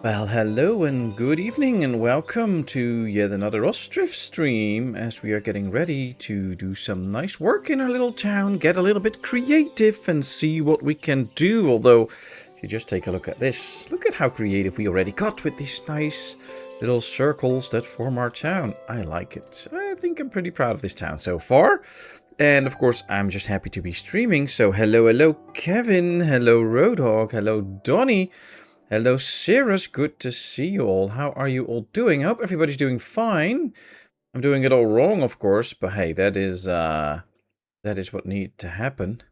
Well, hello and good evening and welcome to yet another Ostriv stream as we are getting ready to do some nice work in our little town, get a little bit creative and see what we can do. Although, if you just take a look at this, look at how creative we already got with these nice little circles that form our town. I like it. I think I'm pretty proud of this town so far. And of course, I'm just happy to be streaming. So hello Kevin, hello Roadhog, hello Donnie. Hello, Cirrus. Good to see you all. How are you all doing? I hope everybody's doing fine. I'm doing it all wrong, of course, but hey, that is what needs to happen.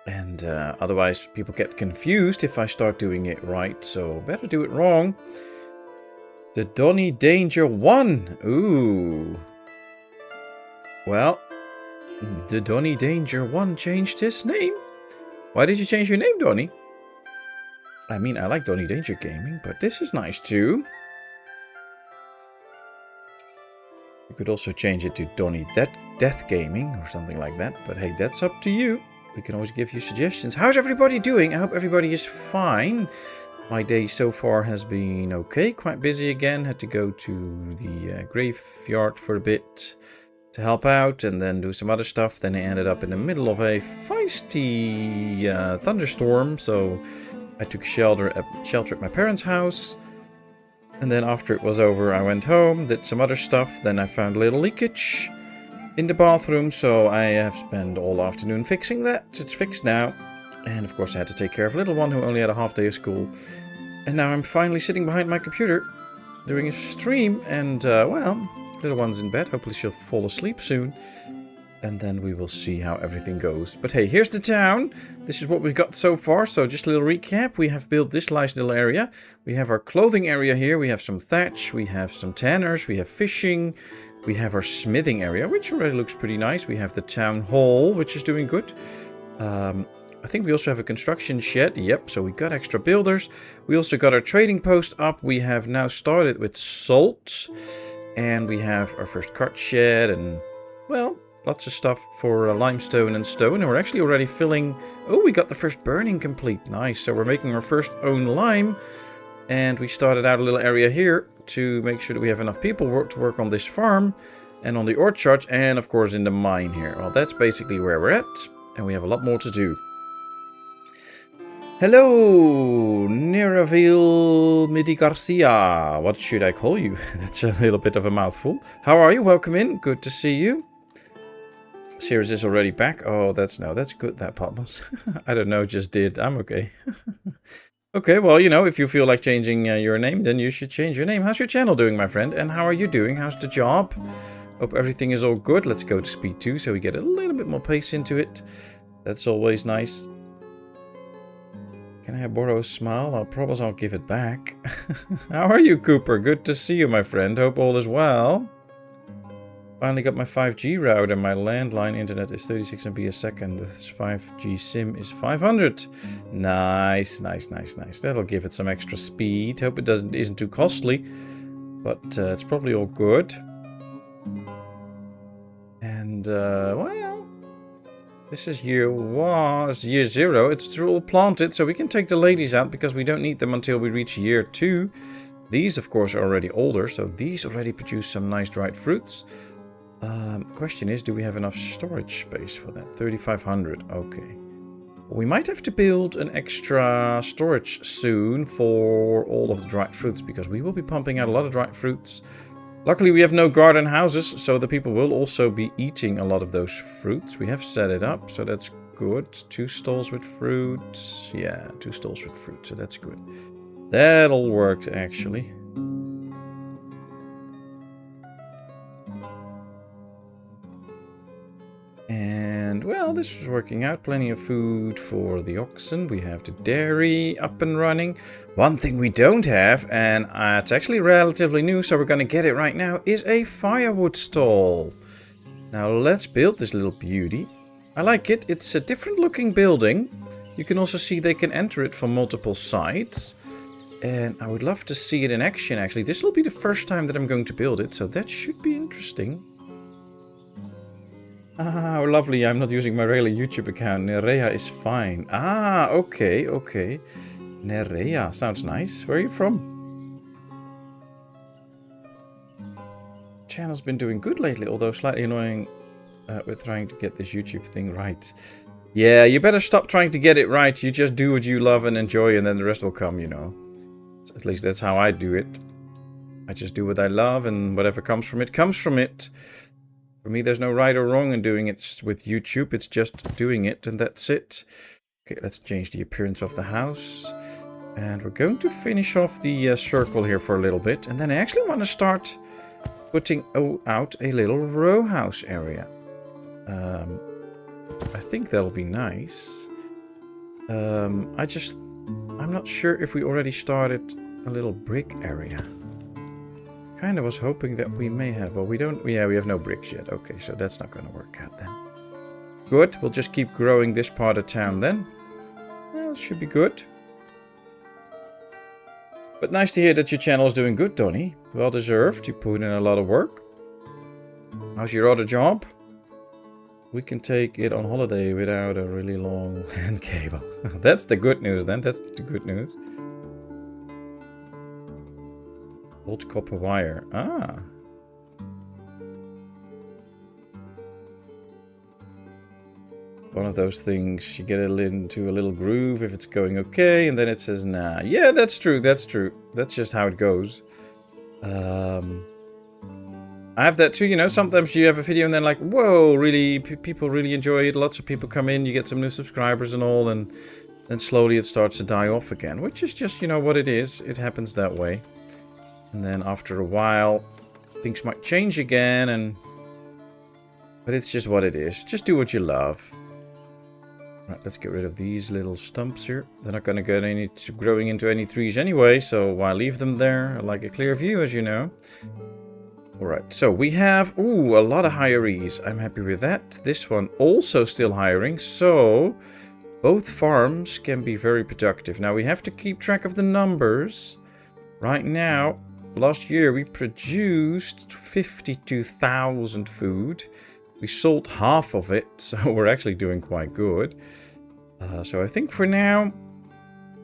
And otherwise, people get confused if I start doing it right, so better do it wrong. The Donny Danger 1. Ooh. Well, the Donny Danger 1 changed his name. Why did you change your name, Donny? I mean, I like Donny Danger Gaming, but this is nice too. You could also change it to Donny Death Gaming or something like that. But hey, that's up to you. We can always give you suggestions. How's everybody doing? I hope everybody is fine. My day so far has been okay. Quite busy again. Had to go to the graveyard for a bit to help out and then do some other stuff. Then I ended up in the middle of a feisty thunderstorm. So I took shelter at my parents' house, and then after it was over, I went home, did some other stuff. Then I found a little leakage in the bathroom, so I have spent all afternoon fixing that. It's fixed now, and of course I had to take care of a little one who only had a half day of school. And now I'm finally sitting behind my computer doing a stream, and well, little one's in bed. Hopefully she'll fall asleep soon. And then we will see how everything goes. But hey, here's the town. This is what we've got so far. So just a little recap. We have built this nice little area. We have our clothing area here. We have some thatch. We have some tanners. We have fishing. We have our smithing area, which already looks pretty nice. We have the town hall, which is doing good. I think we also have a construction shed. Yep, so we got extra builders. We also got our trading post up. We have now started with salt. And we have our first cart shed and, well, lots of stuff for limestone and stone. And we're actually already filling... Oh, we got the first burning complete. Nice. So we're making our first own lime. And we started out a little area here to make sure that we have enough people to work on this farm. And on the orchard. And of course in the mine here. Well, that's basically where we're at. And we have a lot more to do. Hello, Neraville Midi Garcia. What should I call you? That's a little bit of a mouthful. How are you? Welcome in. Good to see you. Series is already back. Oh, that's good, that Patmos. I don't know, just did. I'm okay. Okay, well, you know, if you feel like changing your name, then you should change your name. How's your channel doing, my friend? And how are you doing? How's the job? Hope everything is all good. Let's go to speed 2 so we get a little bit more pace into it. That's always nice. Can I borrow a smile? I promise I'll give it back. How are you, Cooper? Good to see you, my friend. Hope all is well. Finally got my 5G router. My landline internet is 36 MB a second. This 5G SIM is 500. Nice, nice, nice, nice. That'll give it some extra speed. Hope it isn't too costly, but it's probably all good. And well, this is year 0. It's all planted, so we can take the ladies out because we don't need them until we reach year 2. These, of course, are already older, so these already produce some nice dried fruits. Question is, do we have enough storage space for that? 3,500. Okay. We might have to build an extra storage soon for all of the dried fruits, because we will be pumping out a lot of dried fruits. Luckily, we have no garden houses, so the people will also be eating a lot of those fruits. We have set it up, so that's good. 2 stalls with fruit. Yeah, 2 stalls with fruit, so that's good. That'll work, actually. And, well, this is working out. Plenty of food for the oxen. We have the dairy up and running. One thing we don't have, and it's actually relatively new, so we're going to get it right now, is a firewood stall. Now, let's build this little beauty. I like it. It's a different looking building. You can also see they can enter it from multiple sides. And I would love to see it in action, actually. This will be the first time that I'm going to build it, so that should be interesting. Ah, lovely. I'm not using my regular YouTube account. Nerea is fine. Ah, okay, okay. Nerea, sounds nice. Where are you from? Channel's been doing good lately, although slightly annoying with trying to get this YouTube thing right. Yeah, you better stop trying to get it right. You just do what you love and enjoy, and then the rest will come, you know. At least that's how I do it. I just do what I love, and whatever comes from it, comes from it. For me, there's no right or wrong in doing it with YouTube. It's just doing it, and that's it. Okay, let's change the appearance of the house. And we're going to finish off the circle here for a little bit. And then I actually want to start putting out a little row house area. I think that'll be nice. I'm not sure if we already started a little brick area. Kind of was hoping that we may have, but we don't. Yeah, we have no bricks yet. Okay, so that's not going to work out then. Good. We'll just keep growing this part of town then. Well, it should be good. But nice to hear that your channel is doing good, Donny. Well deserved. You put in a lot of work. How's your other job? We can take it on holiday without a really long LAN cable. That's the good news then. That's the good news. Old copper wire. Ah. One of those things, you get it into a little groove if it's going okay, and then it says nah. Yeah, that's true, that's true. That's just how it goes. I have that too, you know, sometimes you have a video and then like, whoa, really, people really enjoy it. Lots of people come in, you get some new subscribers and all, and then slowly it starts to die off again, which is just, you know, what it is. It happens that way. And then after a while, things might change again, but it's just what it is. Just do what you love. Right, let's get rid of these little stumps here. They're not going to get growing into any trees anyway, so why leave them there? I like a clear view, as you know. Alright, so we have, a lot of hirees. I'm happy with that. This one also still hiring, so both farms can be very productive. Now we have to keep track of the numbers. Right now, last year we produced 52,000 food. We sold half of it, so we're actually doing quite good. So I think for now,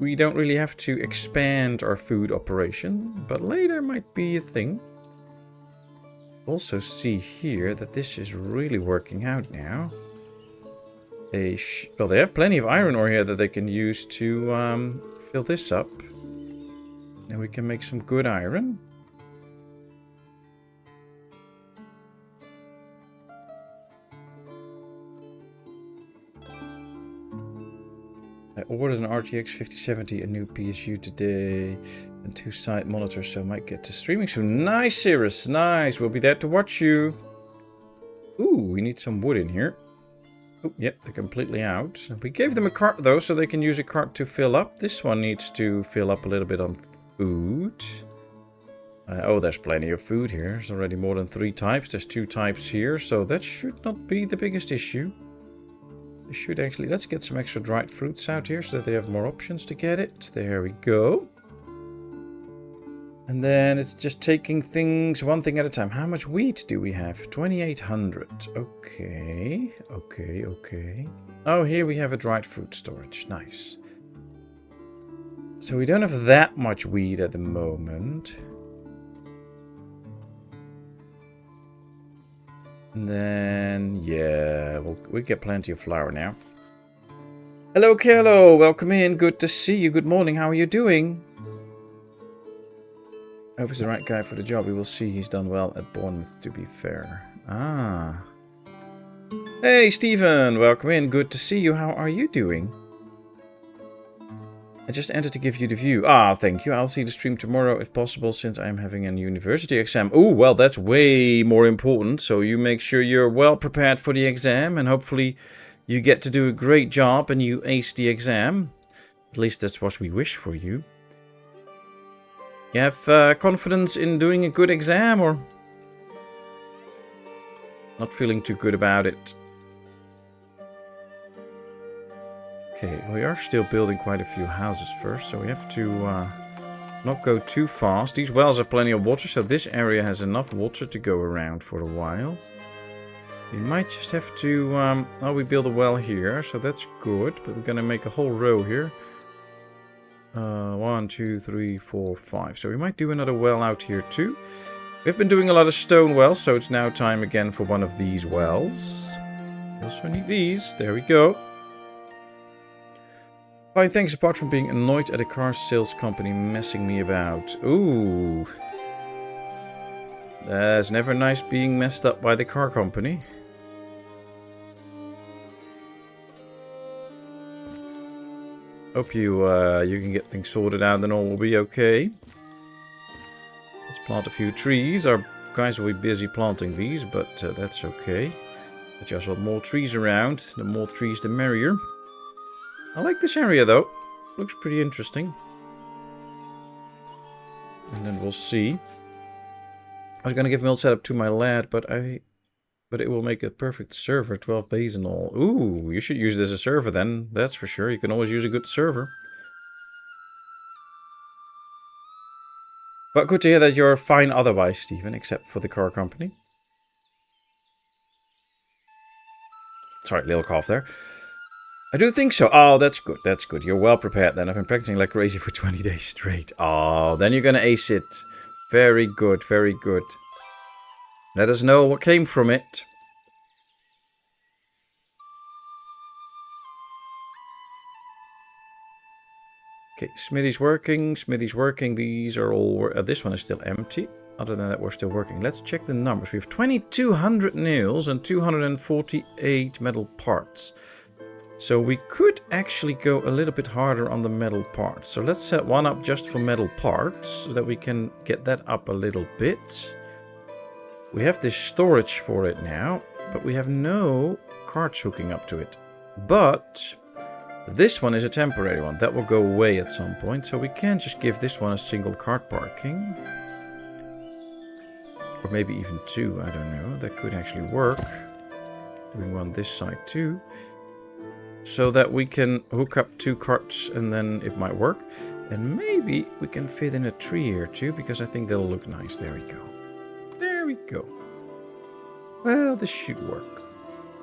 we don't really have to expand our food operation, but later might be a thing. Also see here that this is really working out now. Well, they have plenty of iron ore here that they can use to fill this up. And we can make some good iron. I ordered an RTX 5070, a new PSU today, and 2 side monitors, so I might get to streaming soon. Nice, Cirrus, nice. We'll be there to watch you. Ooh, we need some wood in here. Oh, yep, they're completely out. We gave them a cart, though, so they can use a cart to fill up. This one needs to fill up a little bit on food. There's plenty of food here. There's already more than 3 types. There's 2 types here, so that should not be the biggest issue. They should actually... Let's get some extra dried fruits out here so that they have more options to get it. There we go. And then it's just taking things one thing at a time. How much wheat do we have? 2,800. Okay. Okay. Oh, here we have a dried fruit storage. Nice. So we don't have that much wheat at the moment. And then, yeah, we get plenty of flour now. Hello, Carlo. Welcome in. Good to see you. Good morning. How are you doing? I hope he's the right guy for the job. We will see. He's done well at Bournemouth, to be fair. Ah. Hey, Stephen. Welcome in. Good to see you. How are you doing? I just entered to give you the view. Ah, thank you. I'll see the stream tomorrow if possible, since I'm having a university exam. Oh, well, that's way more important. So you make sure you're well prepared for the exam, and hopefully you get to do a great job and you ace the exam. At least that's what we wish for you. You have confidence in doing a good exam, or not feeling too good about it? Okay, we are still building quite a few houses first, so we have to not go too fast. These wells have plenty of water, so this area has enough water to go around for a while. We might just have to... we build a well here, so that's good, but we're going to make a whole row here. 1, 2, 3, 4, 5. So we might do another well out here too. We've been doing a lot of stone wells, so it's now time again for one of these wells. We also need these. There we go. Fine, thanks. Apart from being annoyed at a car sales company messing me about. Ooh. That's never nice being messed up by the car company. Hope you can get things sorted out and all will be okay. Let's plant a few trees. Our guys will be busy planting these, but that's okay. I just want more trees around. The more trees, the merrier. I like this area though. Looks pretty interesting. And then we'll see. I was gonna give mill setup to my lad, but it will make a perfect server, 12 bays and all. Ooh, you should use this as a server then. That's for sure. You can always use a good server. But good to hear that you're fine otherwise, Stephen, except for the car company. Sorry, little cough there. I do think so. Oh, that's good. That's good. You're well prepared then. I've been practicing like crazy for 20 days straight. Oh, then you're gonna ace it. Very good, very good. Let us know what came from it. Okay, Smithy's working. Smithy's working. These are all... this one is still empty. Other than that, we're still working. Let's check the numbers. We have 2,200 nails and 248 metal parts. So we could actually go a little bit harder on the metal parts. So let's set one up just for metal parts so that we can get that up a little bit. We have this storage for it now, but we have no carts hooking up to it. But this one is a temporary one. That will go away at some point. So we can just give this one a single cart parking. Or maybe even two, I don't know. That could actually work. Doing one this side too. So that we can hook up two carts and then it might work. And maybe we can fit in a tree here too, because I think they'll look nice. There we go. There we go. Well, this should work.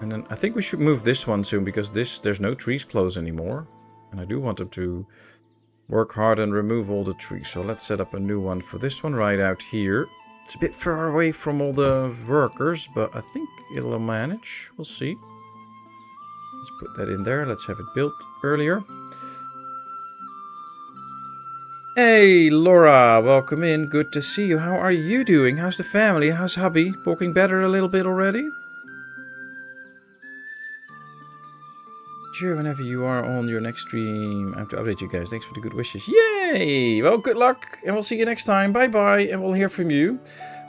And then I think we should move this one soon, because there's no trees close anymore. And I do want them to work hard and remove all the trees. So let's set up a new one for this one right out here. It's a bit far away from all the workers, but I think it'll manage. We'll see. Let's put that in there. Let's have it built earlier. Hey, Laura. Welcome in. Good to see you. How are you doing? How's the family? How's hubby? Walking better a little bit already? Sure, whenever you are on your next stream, I have to update you guys. Thanks for the good wishes. Yay! Well, good luck. And we'll see you next time. Bye-bye. And we'll hear from you.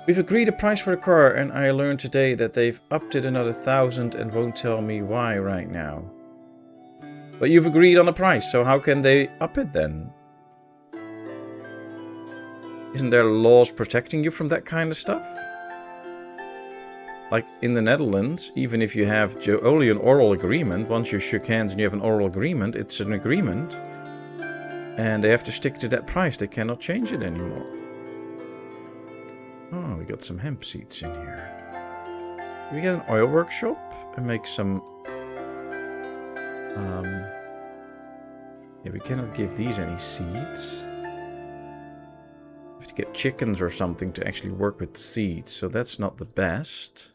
We've agreed a price for the car, and I learned today that they've upped it another 1,000 and won't tell me why right now. But you've agreed on a price, so how can they up it then? Isn't there laws protecting you from that kind of stuff? Like in the Netherlands, even if you have only an oral agreement, once you shook hands and you have an oral agreement, it's an agreement. And they have to stick to that price. They cannot change it anymore. Oh, we got some hemp seeds in here. Can we get an oil workshop and make some... yeah, we cannot give these any seeds. We have to get chickens or something to actually work with seeds, so that's not the best.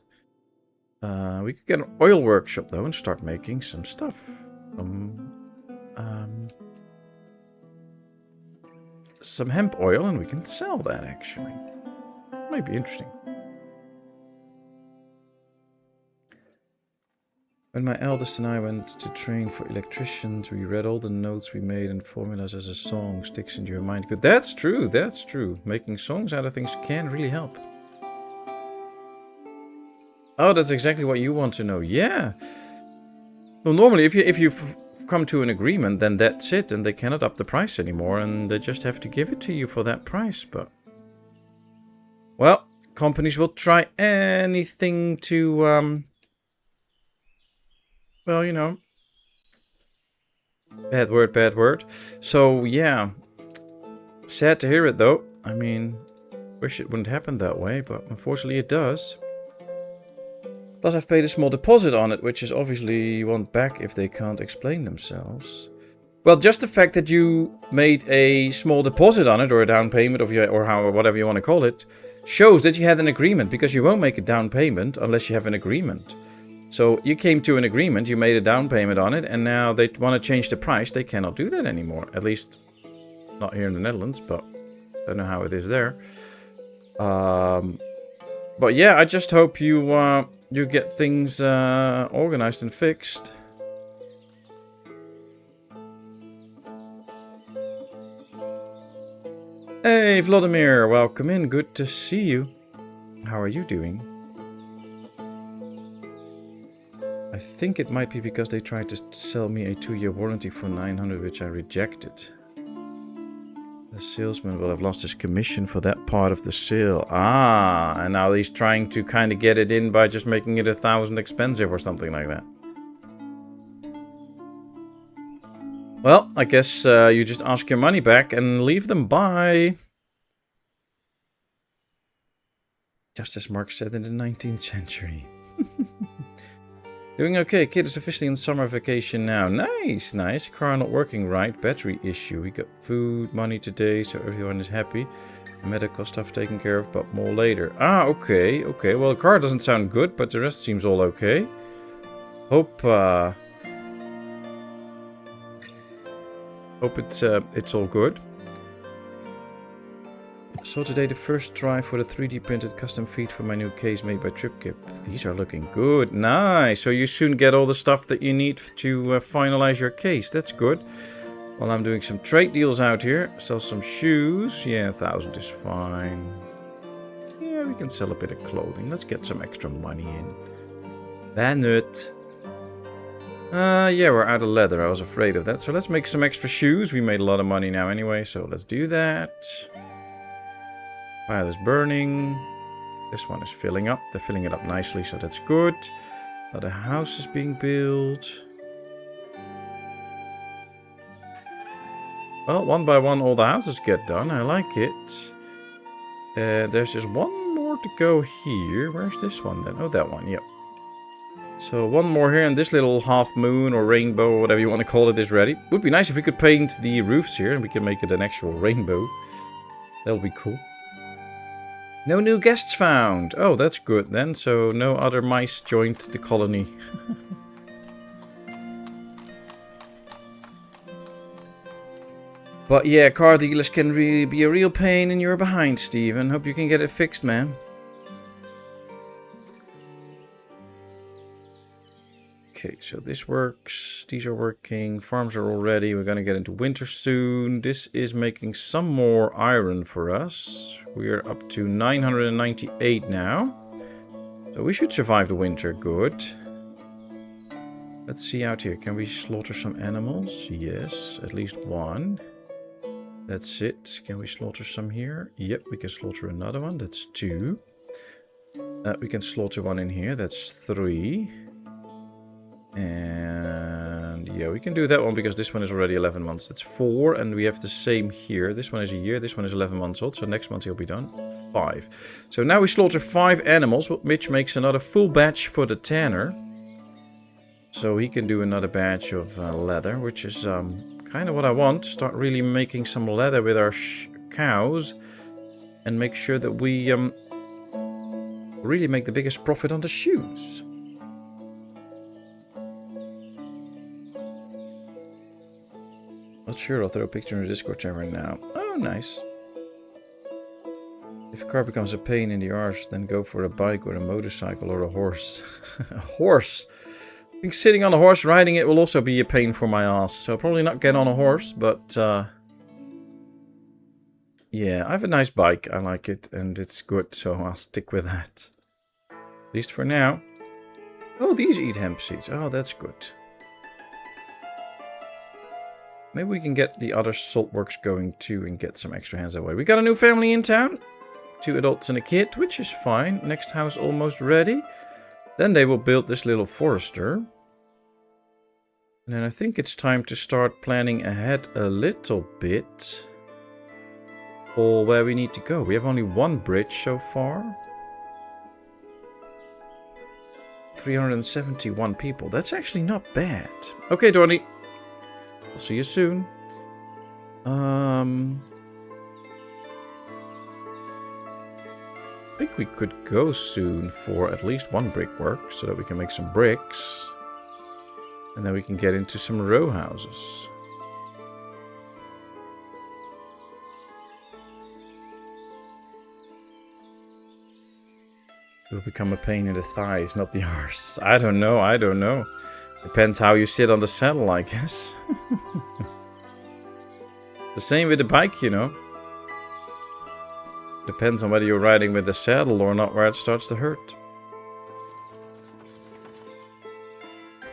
We could get an oil workshop though and start making some stuff. Some hemp oil, and we can sell that actually. Might be interesting. When my eldest and I went to train for electricians, we read all the notes we made and formulas as a song sticks into your mind. Good. That's true, that's true. Making songs out of things can really help. Oh, that's exactly what you want to know. Yeah. Well, normally if you've come to an agreement, then that's it, and they cannot up the price anymore, and they just have to give it to you for that price, but... Well, companies will try anything to, well, you know. Bad word, bad word. So, yeah. Sad to hear it, though. I mean, wish it wouldn't happen that way, but unfortunately it does. Plus, I've paid a small deposit on it, which is obviously you want back if they can't explain themselves. Well, just the fact that you made a small deposit on it, or a down payment of your, or whatever you want to call it, shows that you had an agreement, because you won't make a down payment unless you have an agreement. So you came to an agreement, you made a down payment on it, and now they want to change the price. They cannot do that anymore. At least not here in the Netherlands, but I don't know how it is there. But yeah, I just hope you you get things organized and fixed. Hey, Vladimir, welcome in. Good to see you. How are you doing? I think it might be because they tried to sell me a 2-year warranty for 900, which I rejected. The salesman will have lost his commission for that part of the sale. Ah, and now he's trying to kind of get it in by just making it 1,000 expensive or something like that. Well, I guess you just ask your money back and leave them. Bye. Just as Mark said in the 19th century. Doing okay. Kid is officially in summer vacation now. Nice, nice. Car not working right. Battery issue. We got food, money today, so everyone is happy. Medical stuff taken care of, but more later. Ah, okay, okay. Well, the car doesn't sound good, but the rest seems all okay. Hope it's all good. So today the first try for the 3D printed custom feet for my new case made by TripKip. These are looking good. Nice. So you soon get all the stuff that you need to finalize your case. That's good. Well, I'm doing some trade deals out here. Sell some shoes. Yeah, 1,000 is fine. Yeah, we can sell a bit of clothing. Let's get some extra money in. Bannut. Yeah, we're out of leather. I was afraid of that. So let's make some extra shoes. We made a lot of money now anyway, so let's do that. Fire is burning. This one is filling up. They're filling it up nicely, so that's good. Another house is being built. Well, one by one all the houses get done. I like it. There's just one more to go here. Where's this one then? Oh, that one, yep. So one more here, and this little half moon or rainbow, or whatever you want to call it, is ready. Would be nice if we could paint the roofs here and we can make it an actual rainbow. That would be cool. No new guests found. Oh, that's good then. So no other mice joined the colony. But yeah, car dealers can really be a real pain in your behind, Steven. Hope you can get it fixed, man. Okay, so this works. These are working. Farms are all ready. We're going to get into winter soon. This is making some more iron for us. We're up to 998 now. So we should survive the winter. Good. Let's see out here. Can we slaughter some animals? Yes, at least one. That's it. Can we slaughter some here? Yep, we can slaughter another one. That's 2. We can slaughter one in here. That's 3. And yeah, we can do that one because this one is already 11 months. That's 4, and we have the same here. This one is a year, this one is 11 months old, so next month he'll be done. 5. So now we slaughter 5 animals, which makes another full batch for the tanner. So he can do another batch of leather, which is kind of what I want. Start really making some leather with our cows and make sure that we really make the biggest profit on the shoes. Not sure, I'll throw a picture in the Discord server now. Oh, nice. If a car becomes a pain in the arse, then go for a bike or a motorcycle or a horse. A horse? I think sitting on a horse, riding it will also be a pain for my ass. So I'll probably not get on a horse, but yeah, I have a nice bike. I like it and it's good, so I'll stick with that. At least for now. Oh, these eat hemp seeds. Oh, that's good. Maybe we can get the other salt works going too and get some extra hands that way. We got a new family in town. 2 adults and a kid, which is fine. Next house almost ready. Then they will build this little forester. And then I think it's time to start planning ahead a little bit. For where we need to go. We have only 1 bridge so far. 371 people. That's actually not bad. Okay, Donnie. I'll see you soon. I think we could go soon for at least one brickwork so that we can make some bricks. And then we can get into some row houses. It will become a pain in the thighs, not the arse. I don't know. Depends how you sit on the saddle, I guess. The same with the bike, you know. Depends on whether you're riding with the saddle or not, where it starts to hurt.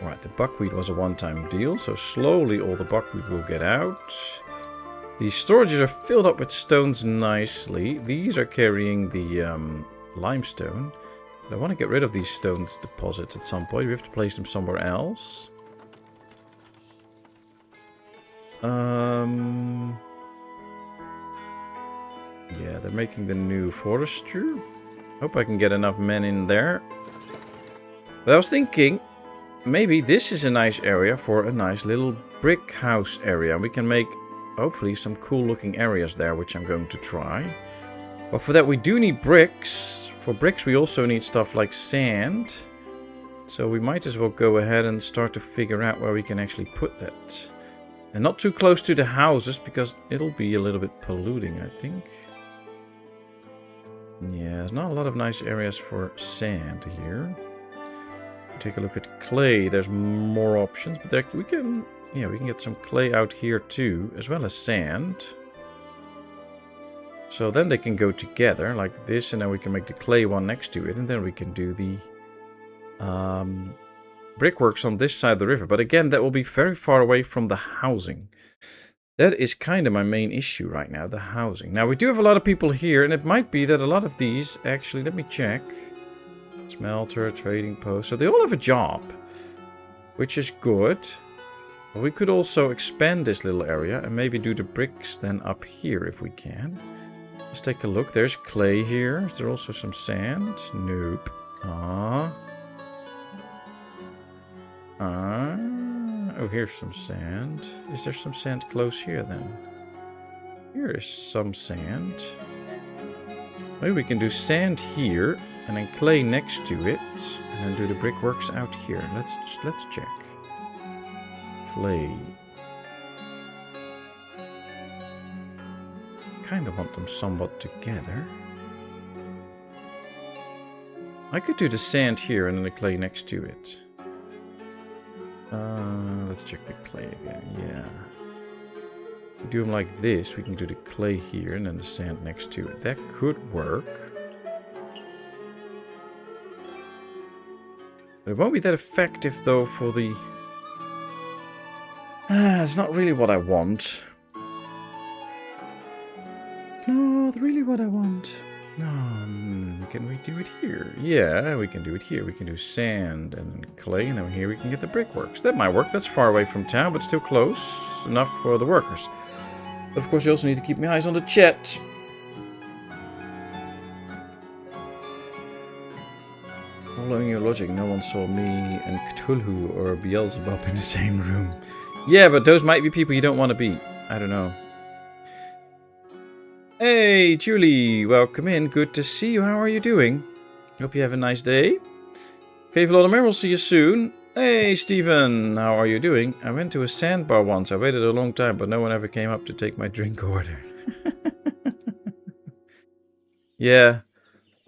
Alright, the buckwheat was a one-time deal, so slowly all the buckwheat will get out. These storages are filled up with stones nicely. These are carrying the limestone. But I want to get rid of these stones deposits at some point. We have to place them somewhere else. Yeah, they're making the new forester. Hope I can get enough men in there. But I was thinking, maybe this is a nice area for a nice little brick house area. We can make, hopefully, some cool looking areas there, which I'm going to try. But for that we do need bricks. For bricks we also need stuff like sand. So we might as well go ahead and start to figure out where we can actually put that. And not too close to the houses, because it'll be a little bit polluting, I think. Yeah, there's not a lot of nice areas for sand here. Take a look at clay. There's more options, but there we can get some clay out here too, as well as sand. So then they can go together like this, and then we can make the clay one next to it, and then we can do the brickworks on this side of the river. But again, that will be very far away from the housing. That is kind of my main issue right now, the housing. Now, we do have a lot of people here, and it might be that a lot of these, actually, let me check. Smelter, trading post. So they all have a job, which is good. But we could also expand this little area and maybe do the bricks then up here if we can. Let's take a look. There's clay here. Is there also some sand? Nope. Oh, here's some sand. Is there some sand close here then? Here is some sand. Maybe we can do sand here and then clay next to it, and then do the brickworks out here. Let's check. Clay. Kind of want them somewhat together. I could do the sand here and then the clay next to it. Let's check the clay again. Yeah. If we do them like this, we can do the clay here and then the sand next to it. That could work. But it won't be that effective though for the... it's not really what I want. It's not really what I want. No, can we do it here? Yeah, we can do it here. We can do sand and clay, and then here we can get the brickworks. That might work. That's far away from town, but still close enough for the workers. But of course, you also need to keep my eyes on the chat. Following your logic, no one saw me and Cthulhu or Beelzebub in the same room. Yeah, but those might be people you don't want to be. I don't know. Hey, Julie, welcome in. Good to see you. How are you doing? Hope you have a nice day. Okay, Vladimir, we'll see you soon. Hey, Steven, how are you doing? I went to a sandbar once. I waited a long time, but no one ever came up to take my drink order. Yeah,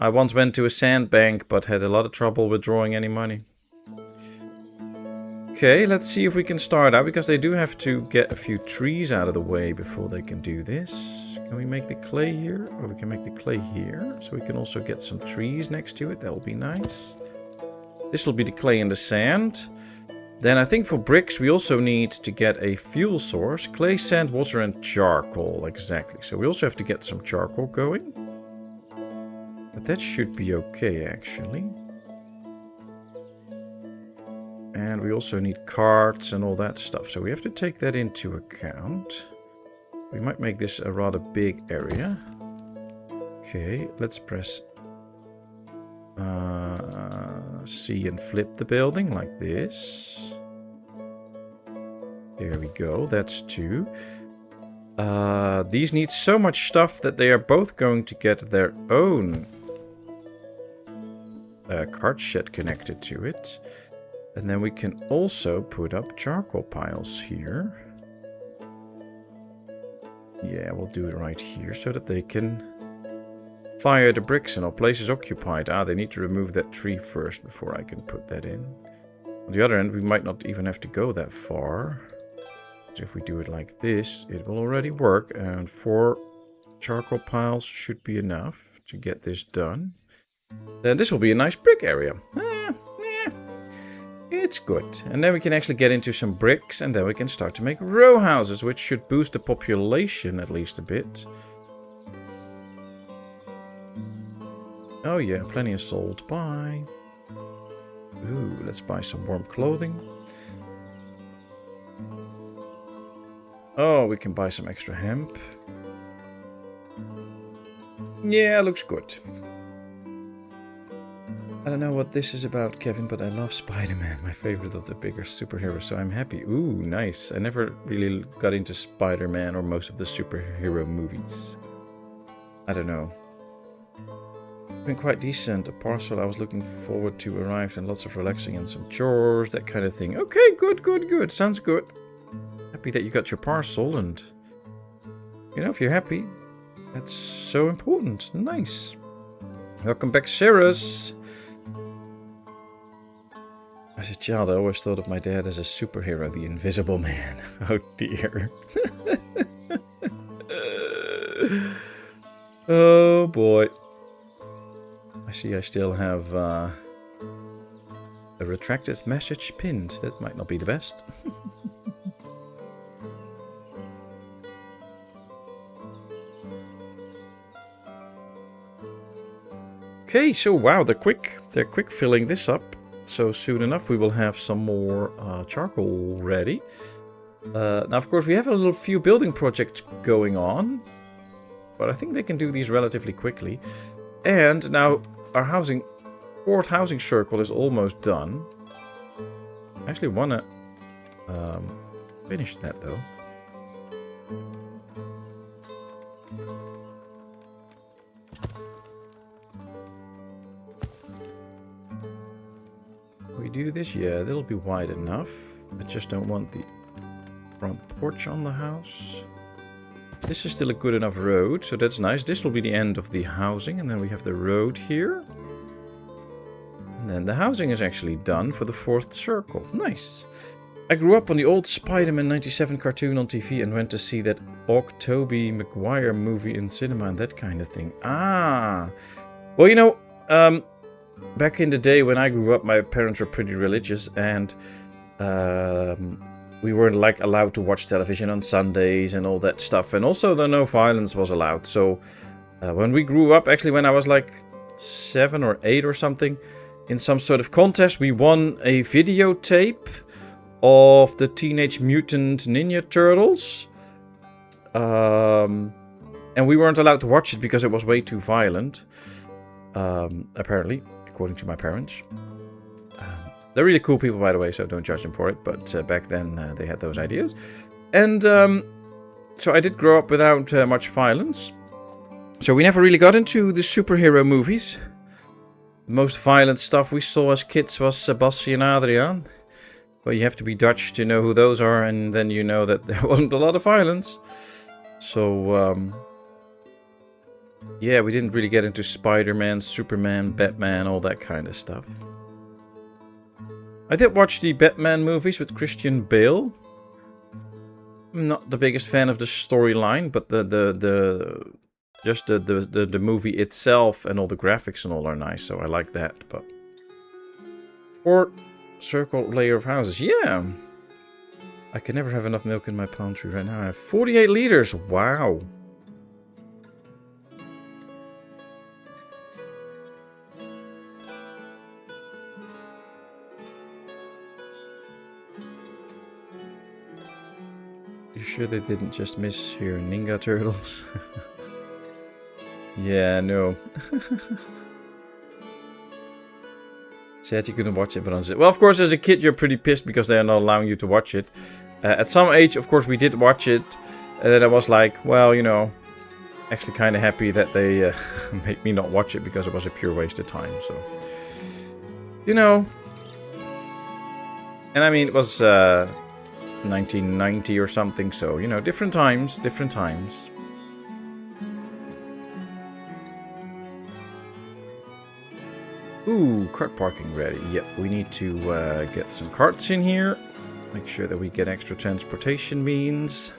I once went to a sandbank, but had a lot of trouble withdrawing any money. Okay, let's see if we can start out, because they do have to get a few trees out of the way before they can do this. Can we make the clay here? Or we can make the clay here. So we can also get some trees next to it. That'll be nice. This will be the clay and the sand. Then I think for bricks we also need to get a fuel source. Clay, sand, water and charcoal. Exactly. So we also have to get some charcoal going. But that should be okay actually. And we also need carts and all that stuff. So we have to take that into account. We might make this a rather big area. Okay, let's press C and flip the building like this. There we go. That's 2. These need so much stuff that they are both going to get their own cart shed connected to it. And then we can also put up charcoal piles here. Yeah, we'll do it right here so that they can fire the bricks and all places occupied. Ah, they need to remove that tree first before I can put that in. On the other end, we might not even have to go that far. So if we do it like this, it will already work. And 4 charcoal piles should be enough to get this done. Then this will be a nice brick area. It's good. And then we can actually get into some bricks. And then we can start to make row houses, which should boost the population at least a bit. Oh yeah, plenty of salt. Buy. Ooh, let's buy some warm clothing. Oh, we can buy some extra hemp. Yeah, looks good. I don't know what this is about, Kevin, but I love Spider-Man, my favorite of the bigger superheroes, so I'm happy. Ooh, nice. I never really got into Spider-Man or most of the superhero movies. I don't know. Been quite decent. A parcel I was looking forward to arrived and lots of relaxing and some chores, that kind of thing. Okay, good, good, good. Sounds good. Happy that you got your parcel, and you know, if you're happy, that's so important. Nice. Welcome back, Cirrus. As a child, I always thought of my dad as a superhero, the Invisible Man. Oh dear. Oh boy. I see I still have a retracted message pinned. That might not be the best. Okay, so wow, they're quick filling this up. So soon enough we will have some more charcoal ready. Now of course we have a little few building projects going on, but I think they can do these relatively quickly. And now our fourth housing circle is almost done. I actually want to finish that though. We do this, yeah, that'll be wide enough. I just don't want the front porch on the house. This is still a good enough road, so that's nice. This will be the end of the housing, and then we have the road here. And then the housing is actually done for the 4th circle. Nice. I grew up on the old Spider-Man 97 cartoon on TV and went to see that Tobey Maguire movie in cinema and that kind of thing. Ah. Well, you know, back in the day when I grew up, my parents were pretty religious, and we weren't like allowed to watch television on Sundays and all that stuff. And also no violence was allowed. So when we grew up, actually when I was like 7 or 8 or something, in some sort of contest, we won a videotape of the Teenage Mutant Ninja Turtles. And we weren't allowed to watch it because it was way too violent. Apparently, according to my parents. They're really cool people, by the way, so don't judge them for it. But back then, they had those ideas. And so I did grow up without much violence. So we never really got into the superhero movies. The most violent stuff we saw as kids was Sebastian Adriaan. Well, you have to be Dutch to know who those are. And then you know that there wasn't a lot of violence. So, yeah, we didn't really get into Spider-Man, Superman, Batman, all that kind of stuff. I did watch the Batman movies with Christian Bale. I'm not the biggest fan of the storyline, but the movie itself and all the graphics and all are nice, so I like that. But 4th circle layer of houses, yeah. I can never have enough milk in my pantry right now. I have 48 liters. Wow. You sure they didn't just miss here Ninja Turtles? Yeah, no. Said you couldn't watch it, but well, of course, as a kid, you're pretty pissed because they are not allowing you to watch it. At some age, of course, we did watch it. And then I was like, well, you know, actually kind of happy that they made me not watch it because it was a pure waste of time. So, you know. And I mean, it was 1990 or something. So, you know, different times, different times. Ooh, cart parking ready. Yep, we need to get some carts in here. Make sure that we get extra transportation means.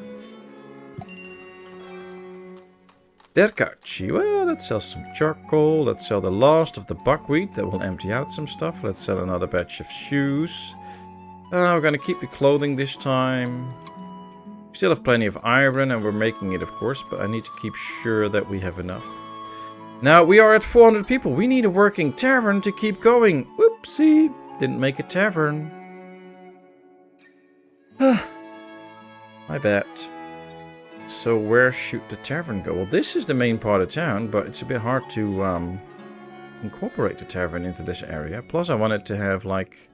Derkachi. Well, let's sell some charcoal. Let's sell the last of the buckwheat. That will empty out some stuff. Let's sell another batch of shoes. We're going to keep the clothing this time. We still have plenty of iron and we're making it, of course. But I need to keep sure that we have enough. Now, we are at 400 people. We need a working tavern to keep going. Whoopsie. Didn't make a tavern. My bad. So where should the tavern go? Well, this is the main part of town, but it's a bit hard to incorporate the tavern into this area. Plus, I wanted to have, like,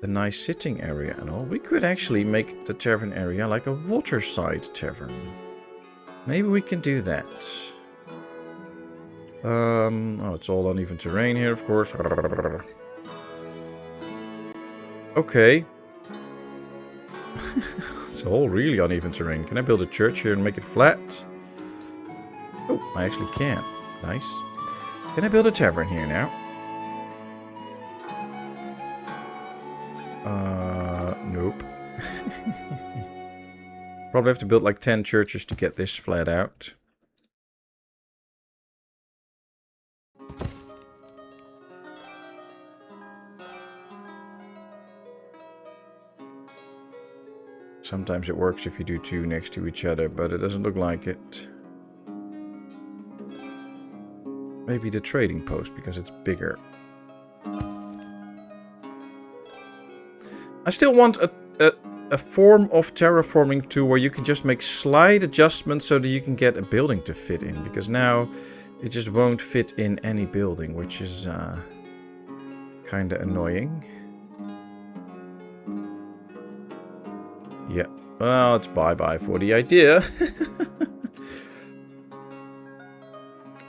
a nice sitting area and all. We could actually make the tavern area like a waterside tavern. Maybe we can do that. Oh, it's all uneven terrain here, of course. Okay. It's all really uneven terrain. Can I build a church here and make it flat? Oh, I actually can. Nice. Can I build a tavern here now? Nope. Probably have to build like 10 churches to get this flat out. Sometimes it works if you do two next to each other, but it doesn't look like it. Maybe the trading post, because it's bigger. I still want a form of terraforming tool where you can just make slight adjustments so that you can get a building to fit in. Because now it just won't fit in any building, which is kind of annoying. Yeah, well, it's bye-bye for the idea.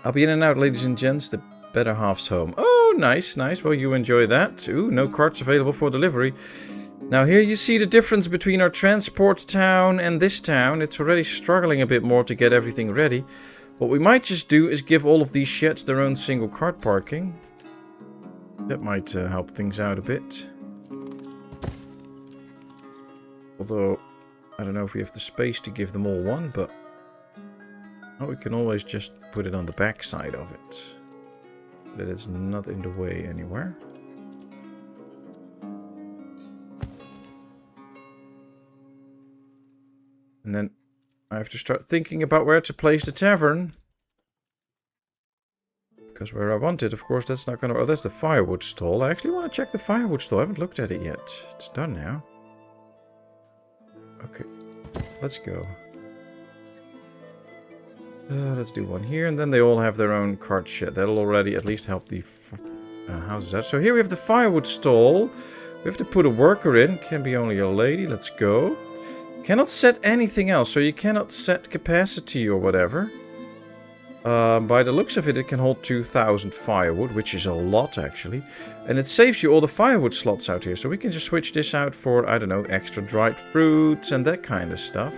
I'll be in and out, ladies and gents. The better half's home. Oh, nice, nice. Well, you enjoy that. Ooh, no carts available for delivery. Now, here you see the difference between our transport town and this town. It's already struggling a bit more to get everything ready. What we might just do is give all of these sheds their own single cart parking. That might help things out a bit. Although, I don't know if we have the space to give them all one, but oh, we can always just put it on the back side of it. That it's not in the way anywhere. And then I have to start thinking about where to place the tavern. Because where I want it, of course, that's not going to... Oh, that's the firewood stall. I actually want to check the firewood stall. I haven't looked at it yet. It's done now. Okay, let's go. Let's do one here, and then they all have their own cart shed. That'll already at least help the houses out. So here we have the firewood stall. We have to put a worker in. Can be only a lady. Let's go. Cannot set anything else, so you cannot set capacity or whatever. By the looks of it, it can hold 2,000 firewood, which is a lot actually. And it saves you all the firewood slots out here, so we can just switch this out for, I don't know, extra dried fruits and that kind of stuff.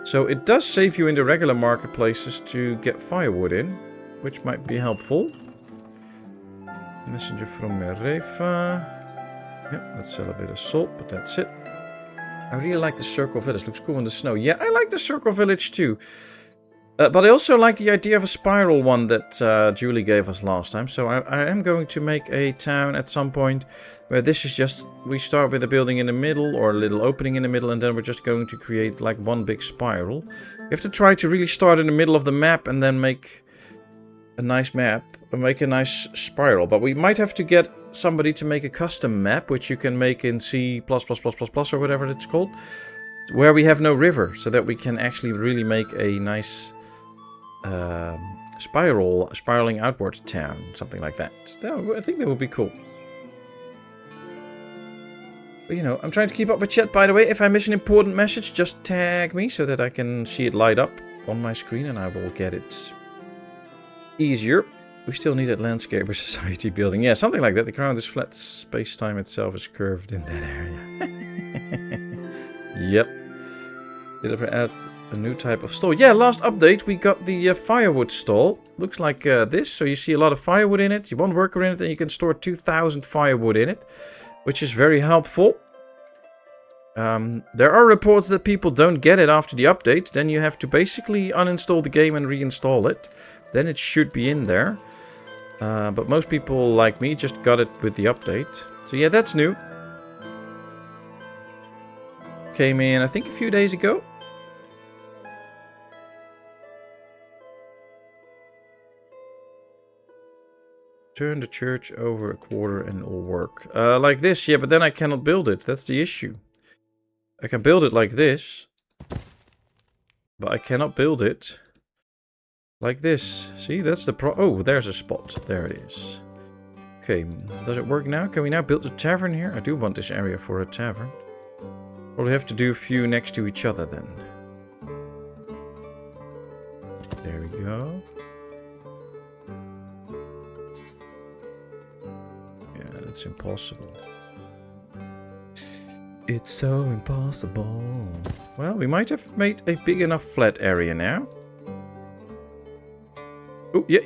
So it does save you in the regular marketplaces to get firewood in, which might be helpful. Messenger from Merefa. Yep, let's sell a bit of salt, but that's it. I really like the circle village. Looks cool in the snow. Yeah, I like the circle village too. But I also like the idea of a spiral one that Julie gave us last time. So I am going to make a town at some point where this is just... We start with a building in the middle or a little opening in the middle, and then we're just going to create like one big spiral. We have to try to really start in the middle of the map and then make a nice map. Make a nice spiral. But we might have to get somebody to make a custom map, which you can make in C++ or whatever it's called. Where we have no river, so that we can actually really make a nice... spiraling outward town, something like that. So I think that would be cool. You know, I'm trying to keep up with chat, by the way. If I miss an important message, just tag me so that I can see it light up on my screen and I will get it easier. We still need that landscape or society building. Yeah, something like that. The ground is flat. Space-time itself is curved in that area. Yep. Did I add a new type of stall? Yeah, last update we got the firewood stall. Looks like this. So you see a lot of firewood in it. You one worker in it and you can store 2,000 firewood in it, which is very helpful. There are reports that people don't get it after the update. Then you have to basically uninstall the game and reinstall it. Then it should be in there. But most people, like me, just got it with the update. So yeah, that's new. Came in, I think, a few days ago. Turn the church over a quarter and it'll work. Like this, yeah, but then I cannot build it. That's the issue. I can build it like this. But I cannot build it like this. See, that's the oh, there's a spot. There it is. Okay, does it work now? Can we now build a tavern here? I do want this area for a tavern. Probably have to do a few next to each other then. There we go. Yeah, that's impossible. It's so impossible. Well, we might have made a big enough flat area now. Oh, yeah.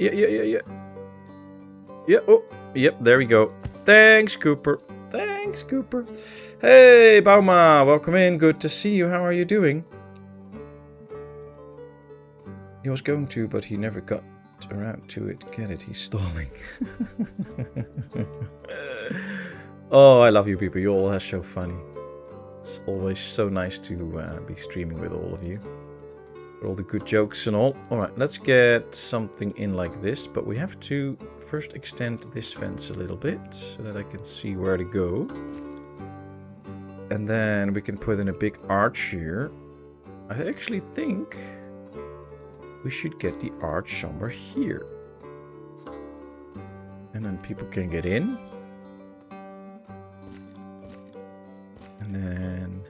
Yeah, oh, yep, there we go. Thanks, Cooper. Thanks, Cooper. Hey, Bauma, welcome in. Good to see you. How are you doing? He was going to, but he never got around to it. Get it? He's stalling. Oh, I love you people. You all are so funny. It's always so nice to be streaming with all of you. For all the good jokes and all. Alright, let's get something in like this. But we have to first extend this fence a little bit so that I can see where to go. And then we can put in a big arch here. I actually think we should get the arch somewhere here. And then people can get in. And then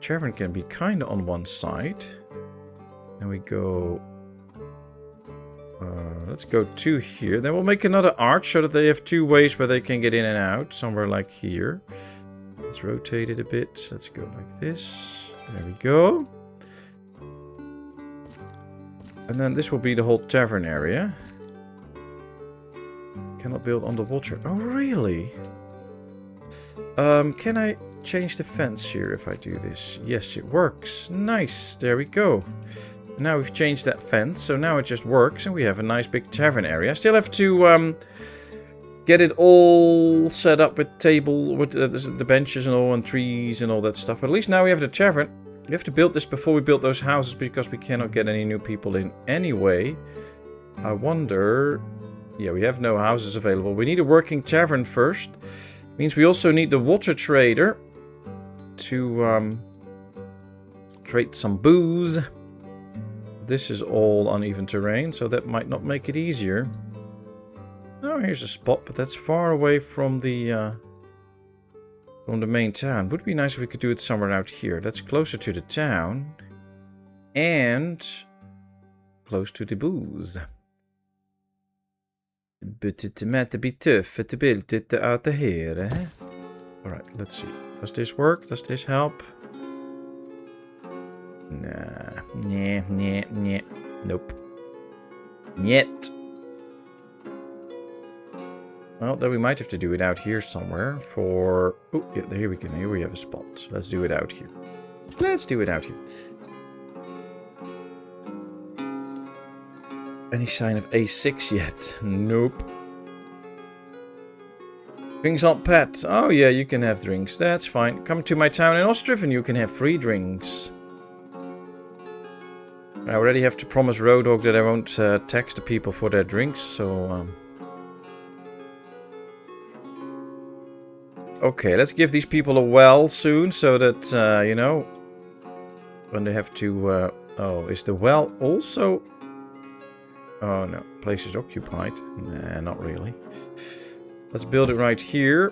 tavern can be kind of on one side. And we go... let's go to here. Then we'll make another arch so that they have two ways where they can get in and out. Somewhere like here. Let's rotate it a bit. Let's go like this. There we go. And then this will be the whole tavern area. Cannot build on the water. Oh, really? Can I change the fence here if I do this? Yes, it works. Nice. There we go. Now we've changed that fence, so now it just works and we have a nice big tavern area. I still have to get it all set up with table, with the benches and all, and trees and all that stuff. But at least now we have the tavern. We have to build this before we build those houses because we cannot get any new people in anyway. I wonder... Yeah, we have no houses available. We need a working tavern first. Means we also need the water trader to trade some booze. This is all uneven terrain, so that might not make it easier. Oh, here's a spot, but that's far away from the main town. Would be nice if we could do it somewhere out here. That's closer to the town and close to the booze. But it might be tough to build it out here. Alright, let's see. Does this work? Does this help? Nah. Nah. Nope. Yet. Well, then we might have to do it out here somewhere for... Oh, yeah, here we can. Here we have a spot. Let's do it out here. Let's do it out here. Any sign of A6 yet? Nope. Drinks on pet. Oh yeah, you can have drinks. That's fine. Come to my town in Ostriv and you can have free drinks. I already have to promise Road Dogg that I won't tax the people for their drinks, so... Okay, let's give these people a well soon, so that, you know, when they have to... oh, is the well also... Oh no, place is occupied. Nah, not really. Let's build it right here.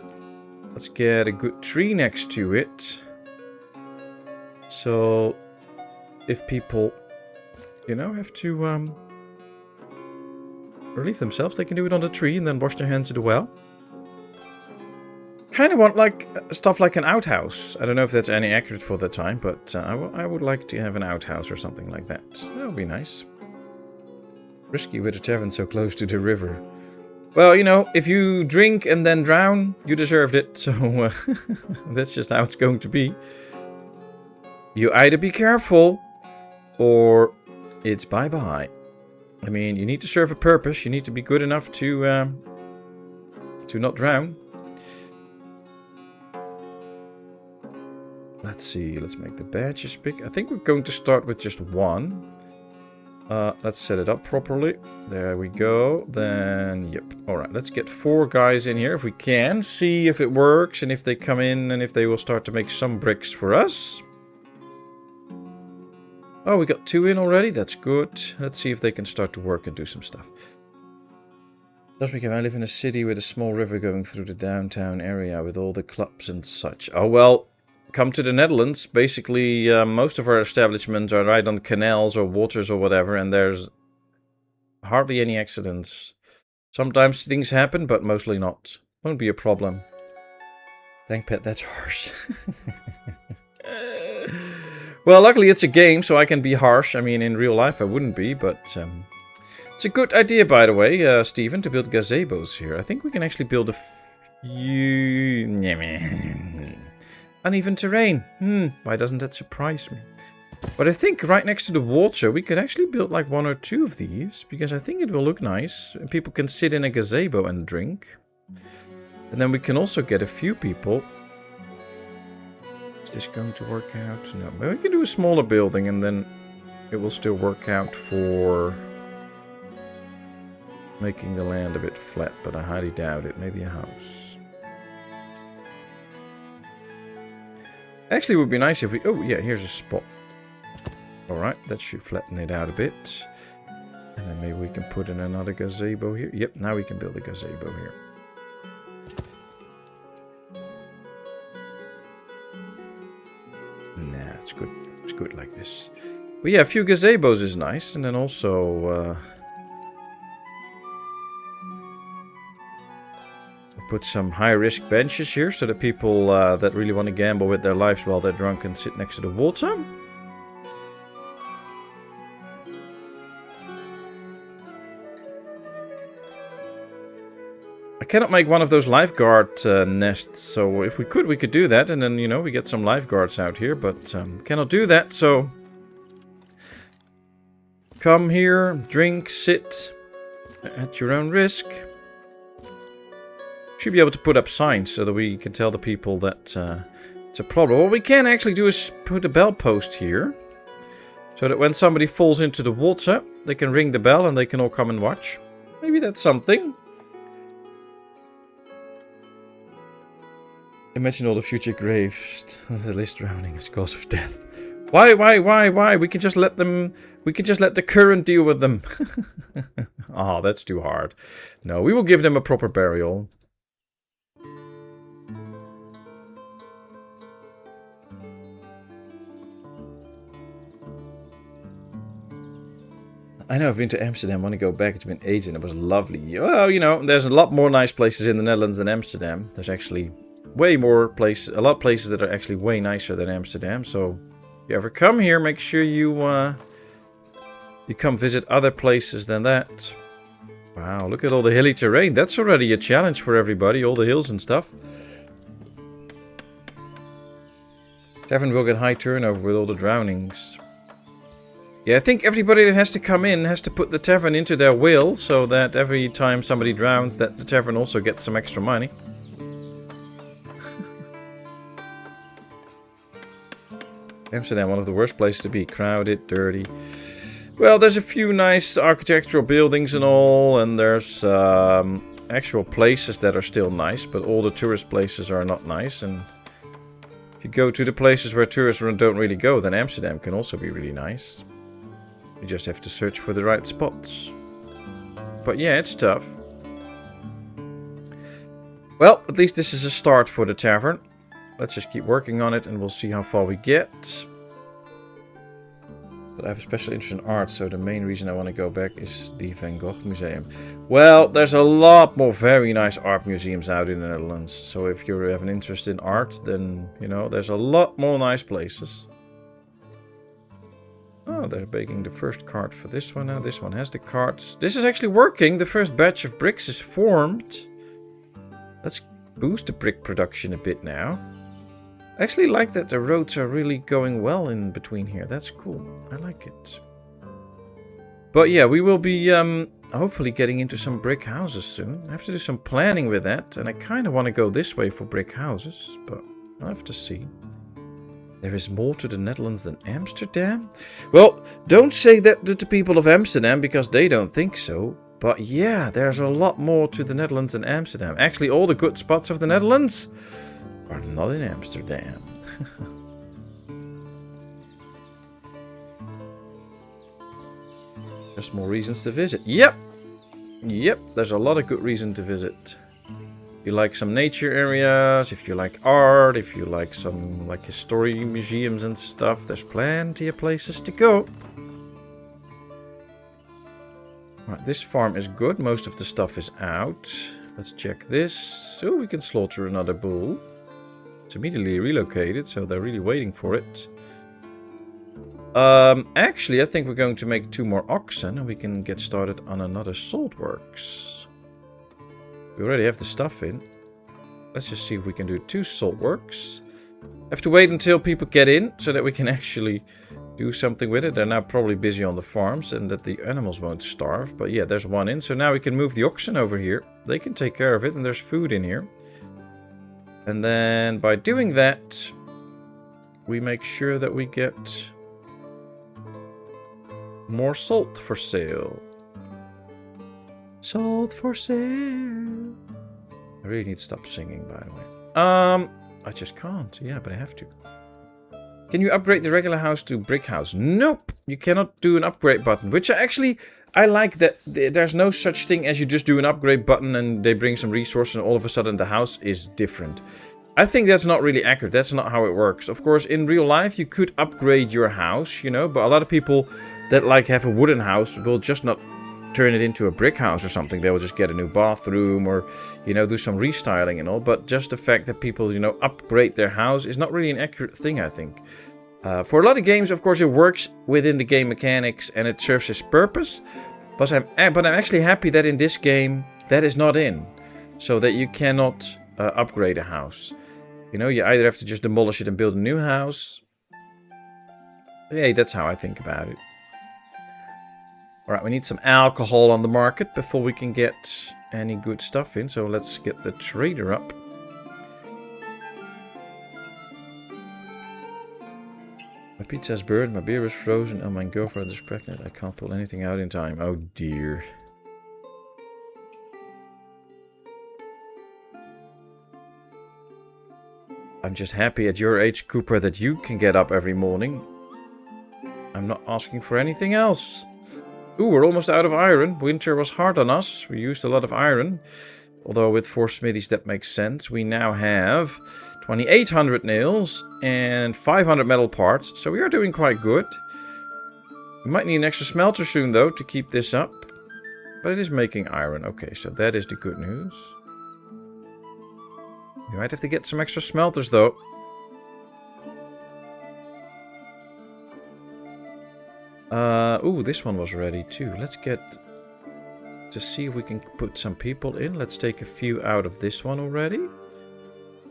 Let's get a good tree next to it. So if people, you know, have to relieve themselves, they can do it on the tree and then wash their hands at the well. Kind of want like stuff like an outhouse. I don't know if that's any accurate for the time, but I would like to have an outhouse or something like that. That would be nice. Risky with a tavern so close to the river. Well, you know, if you drink and then drown, you deserved it. So that's just how it's going to be. You either be careful or it's bye-bye. I mean, you need to serve a purpose. You need to be good enough to not drown. Let's see, let's make the badges big. I think we're going to start with just one. Let's set it up properly. There we go. Then, yep. Alright, let's get 4 guys in here if we can. See if it works and if they come in and if they will start to make some bricks for us. Oh, we got 2 in already. That's good. Let's see if they can start to work and do some stuff. I live in a city with a small river going through the downtown area with all the clubs and such. Oh, well. Come to the Netherlands. Basically, most of our establishments are right on canals or waters or whatever, and there's hardly any accidents. Sometimes things happen, but mostly not. Won't be a problem. Thank Pet, that's harsh. Well, luckily it's a game, so I can be harsh. I mean, in real life I wouldn't be, but it's a good idea, by the way, Steven, to build gazebos here. I think we can actually build a few... Uneven terrain. Why doesn't that surprise me? But I think right next to the water, we could actually build like 1 or 2 of these. Because I think it will look nice. And people can sit in a gazebo and drink. And then we can also get a few people. Is this going to work out? No. But we can do a smaller building and then it will still work out for making the land a bit flat. But I highly doubt it. Maybe a house. Actually, it would be nice if we... Oh, yeah, here's a spot. Alright, that should flatten it out a bit. And then maybe we can put in another gazebo here. Yep, now we can build a gazebo here. Nah, it's good. It's good like this. But yeah, a few gazebos is nice. And then also... put some high-risk benches here so that people that really want to gamble with their lives while they're drunk can sit next to the water. I cannot make one of those lifeguard nests, so if we could do that, and then, you know, we get some lifeguards out here, but cannot do that, so... Come here, drink, sit, at your own risk. Should be able to put up signs so that we can tell the people that it's a problem. What we can actually do is put a bell post here. So that when somebody falls into the water, they can ring the bell and they can all come and watch. Maybe that's something. Imagine all the future graves. The list drowning is cause of death. Why? We can just let them... We can just let the current deal with them. Oh, that's too hard. No, we will give them a proper burial. I know I've been to Amsterdam. I want to go back. It's been ages and it was lovely. Well, you know, there's a lot more nice places in the Netherlands than Amsterdam. There's actually way more places, a lot of places that are actually way nicer than Amsterdam. So if you ever come here, make sure you come visit other places than that. Wow, look at all the hilly terrain. That's already a challenge for everybody, all the hills and stuff. Tavern will get high turnover with all the drownings. Yeah, I think everybody that has to come in has to put the tavern into their will, so that every time somebody drowns, that the tavern also gets some extra money. Amsterdam, one of the worst places to be. Crowded, dirty. Well, there's a few nice architectural buildings and all, and there's actual places that are still nice, but all the tourist places are not nice, and if you go to the places where tourists don't really go, then Amsterdam can also be really nice. You just have to search for the right spots. But yeah, it's tough. Well, at least this is a start for the tavern. Let's just keep working on it and we'll see how far we get. But I have a special interest in art, so the main reason I want to go back is the Van Gogh Museum. Well, there's a lot more very nice art museums out in the Netherlands. So if you have an interest in art, then, you know, there's a lot more nice places. Oh, they're baking the first cart for this one now. This one has the carts. This is actually working. The first batch of bricks is formed. Let's boost the brick production a bit now. I actually like that the roads are really going well in between here. That's cool. I like it. But yeah, we will be hopefully getting into some brick houses soon. I have to do some planning with that. And I kind of want to go this way for brick houses. But I'll have to see. There is more to the Netherlands than Amsterdam? Well, don't say that to the people of Amsterdam because they don't think so. But yeah, there's a lot more to the Netherlands than Amsterdam. Actually, all the good spots of the Netherlands are not in Amsterdam. Just more reasons to visit. Yep. Yep, there's a lot of good reason to visit. If you like some nature areas, if you like art, if you like some like history museums and stuff, there's plenty of places to go. Right, this farm is good. Most of the stuff is out. Let's check this. So we can slaughter another bull. It's immediately relocated, so they're really waiting for it. Actually, I think we're going to make 2 more oxen and we can get started on another salt works. We already have the stuff in. Let's just see if we can do 2 salt works. Have to wait until people get in so that we can actually do something with it. They're now probably busy on the farms and that the animals won't starve. But yeah, there's 1 in. So now we can move the oxen over here. They can take care of it and there's food in here. And then by doing that, we make sure that we get more salt for sale. Salt for sale. I really need to stop singing, by the way. I just can't. Yeah, but I have to. Can you upgrade the regular house to brick house? Nope. You cannot do an upgrade button, which I like that there's no such thing as you just do an upgrade button and they bring some resources and all of a sudden the house is different. I think that's not really accurate. That's not how it works. Of course, in real life, you could upgrade your house, you know, but a lot of people that like have a wooden house will just not turn it into a brick house or something. They will just get a new bathroom or, you know, do some restyling and all. But just the fact that people, you know, upgrade their house is not really an accurate thing, I think. For a lot of games, of course, it works within the game mechanics and it serves its purpose. But I'm actually happy that in this game, that is not in. So that you cannot upgrade a house. You know, you either have to just demolish it and build a new house. Hey, that's how I think about it. Alright, we need some alcohol on the market before we can get any good stuff in. So let's get the trader up. My pizza is burned, my beer is frozen, and my girlfriend is pregnant. I can't pull anything out in time. Oh dear. I'm just happy at your age, Cooper, that you can get up every morning. I'm not asking for anything else. Ooh, we're almost out of iron. Winter was hard on us. We used a lot of iron. Although with 4 smithies that makes sense. We now have 2,800 nails and 500 metal parts. So we are doing quite good. We might need an extra smelter soon though to keep this up. But it is making iron. Okay, so that is the good news. We might have to get some extra smelters though. Ooh, this one was ready too. Let's get to see if we can put some people in. Let's take a few out of this one already.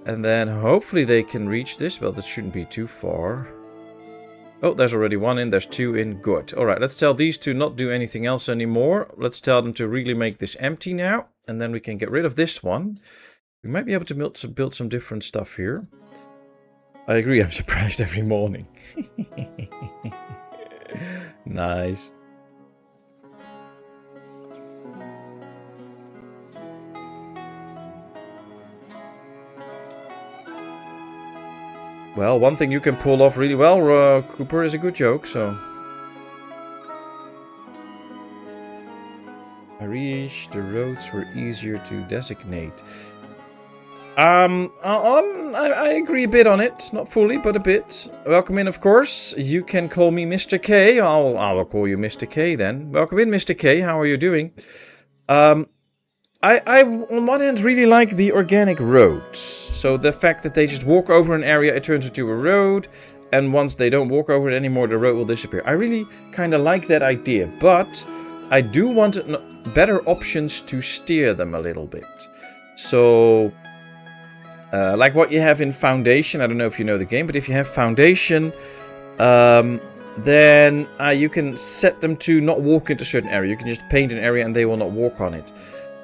And then hopefully they can reach this. Well, that shouldn't be too far. Oh, there's already 1 in. There's 2 in. Good. Alright, let's tell these to not do anything else anymore. Let's tell them to really make this empty now. And then we can get rid of this one. We might be able to build some different stuff here. I agree, I'm surprised every morning. Nice. Well, one thing you can pull off really well, Cooper, is a good joke, so... I wish the roads were easier to designate. I agree a bit on it. Not fully, but a bit. Welcome in, of course. You can call me Mr. K. I'll call you Mr. K then. Welcome in, Mr. K. How are you doing? I on one hand really like the organic roads. So the fact that they just walk over an area, it turns into a road. And once they don't walk over it anymore, the road will disappear. I really kind of like that idea. But I do want better options to steer them a little bit. So... like what you have in Foundation. I don't know if you know the game, but if you have Foundation, then you can set them to not walk into a certain area. You can just paint an area and they will not walk on it.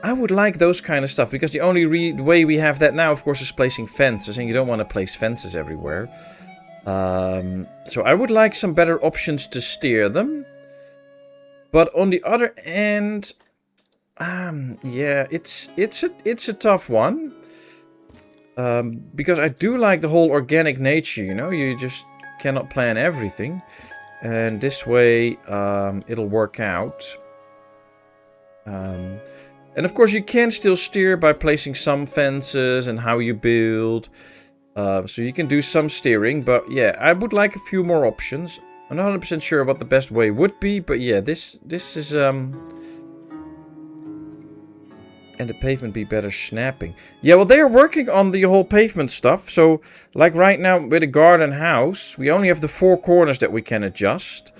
I would like those kind of stuff, because the only way we have that now, of course, is placing fences, and you don't want to place fences everywhere. So I would like some better options to steer them. But on the other end, yeah, it's a tough one. Because I do like the whole organic nature, you know, you just cannot plan everything. And this way, it'll work out. And of course you can still steer by placing some fences and how you build. So you can do some steering, but yeah, I would like a few more options. I'm not 100% sure what the best way would be, but yeah, this is... And the pavement be better snapping. Yeah, well, they are working on the whole pavement stuff. So, like right now with a garden house, we only have the 4 corners that we can adjust.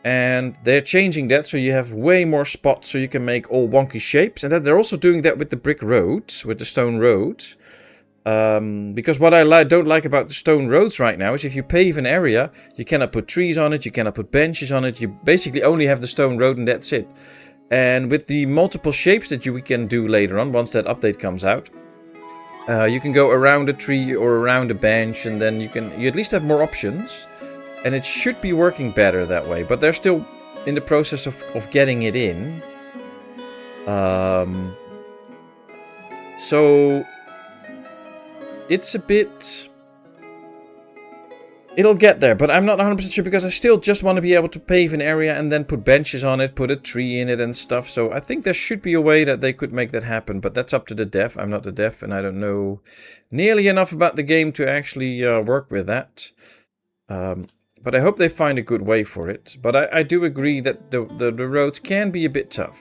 And they're changing that, so you have way more spots, so you can make all wonky shapes. And then they're also doing that with the brick roads, with the stone roads. Because what I don't like about the stone roads right now is if you pave an area, you cannot put trees on it, you cannot put benches on it. You basically only have the stone road and that's it. And with the multiple shapes that we can do later on, once that update comes out, you can go around a tree or around a bench, and then you at least have more options. And it should be working better that way, but they're still in the process of getting it in. So it's a bit... It'll get there, but I'm not 100% sure, because I still just want to be able to pave an area and then put benches on it, put a tree in it and stuff. So I think there should be a way that they could make that happen, but that's up to the dev. I'm not the dev, and I don't know nearly enough about the game to actually work with that. But I hope they find a good way for it. But I do agree that the roads can be a bit tough.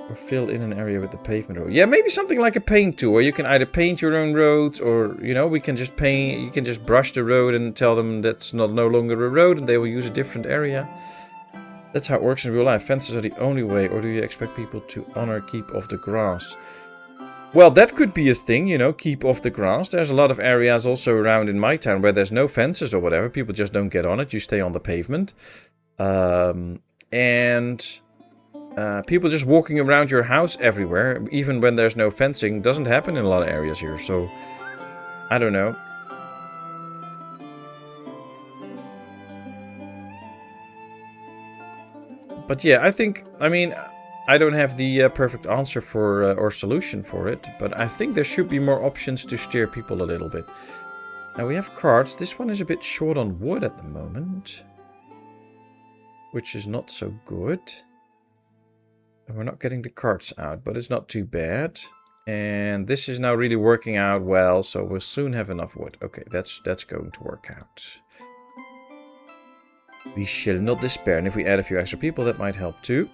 Or fill in an area with the pavement road. Yeah, maybe something like a paint tool, where you can either paint your own roads, or, you know, we can just paint. You can just brush the road and tell them that's no longer a road, and they will use a different area. That's how it works in real life. Fences are the only way, or do you expect people to honor keep off the grass? Well, that could be a thing, you know, keep off the grass. There's a lot of areas also around in my town where there's no fences or whatever. People just don't get on it. You stay on the pavement. People just walking around your house everywhere, even when there's no fencing, doesn't happen in a lot of areas here. So, I don't know. But yeah, I mean, I don't have the perfect answer for or solution for it, but I think there should be more options to steer people a little bit. Now we have carts. This one is a bit short on wood at the moment, which is not so good. And we're not getting the carts out, but it's not too bad. And this is now really working out well, so we'll soon have enough wood. Okay, that's going to work out. We shall not despair, and if we add a few extra people, that might help too.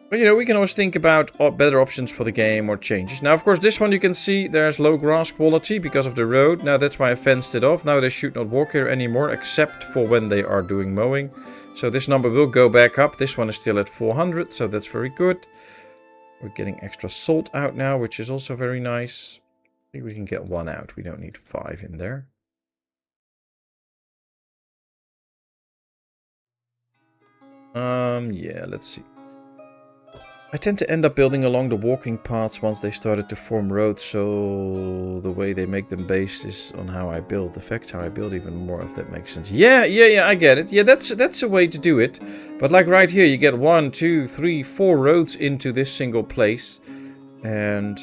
But, you know, we can always think about better options for the game or changes. Now, of course, this one you can see there's low grass quality because of the road. Now, that's why I fenced it off. Now they should not walk here anymore, except for when they are doing mowing. So this number will go back up. This one is still at 400, so that's very good. We're getting extra salt out now, which is also very nice. I think we can get 1 out. We don't need 5 in there. Yeah, let's see. I tend to end up building along the walking paths once they started to form roads, so the way they make them based is on how I build. Affects how I build even more, if that makes sense. Yeah, I get it. Yeah, that's a way to do it. But like right here, you get 1, 2, 3, 4 roads into this single place. And,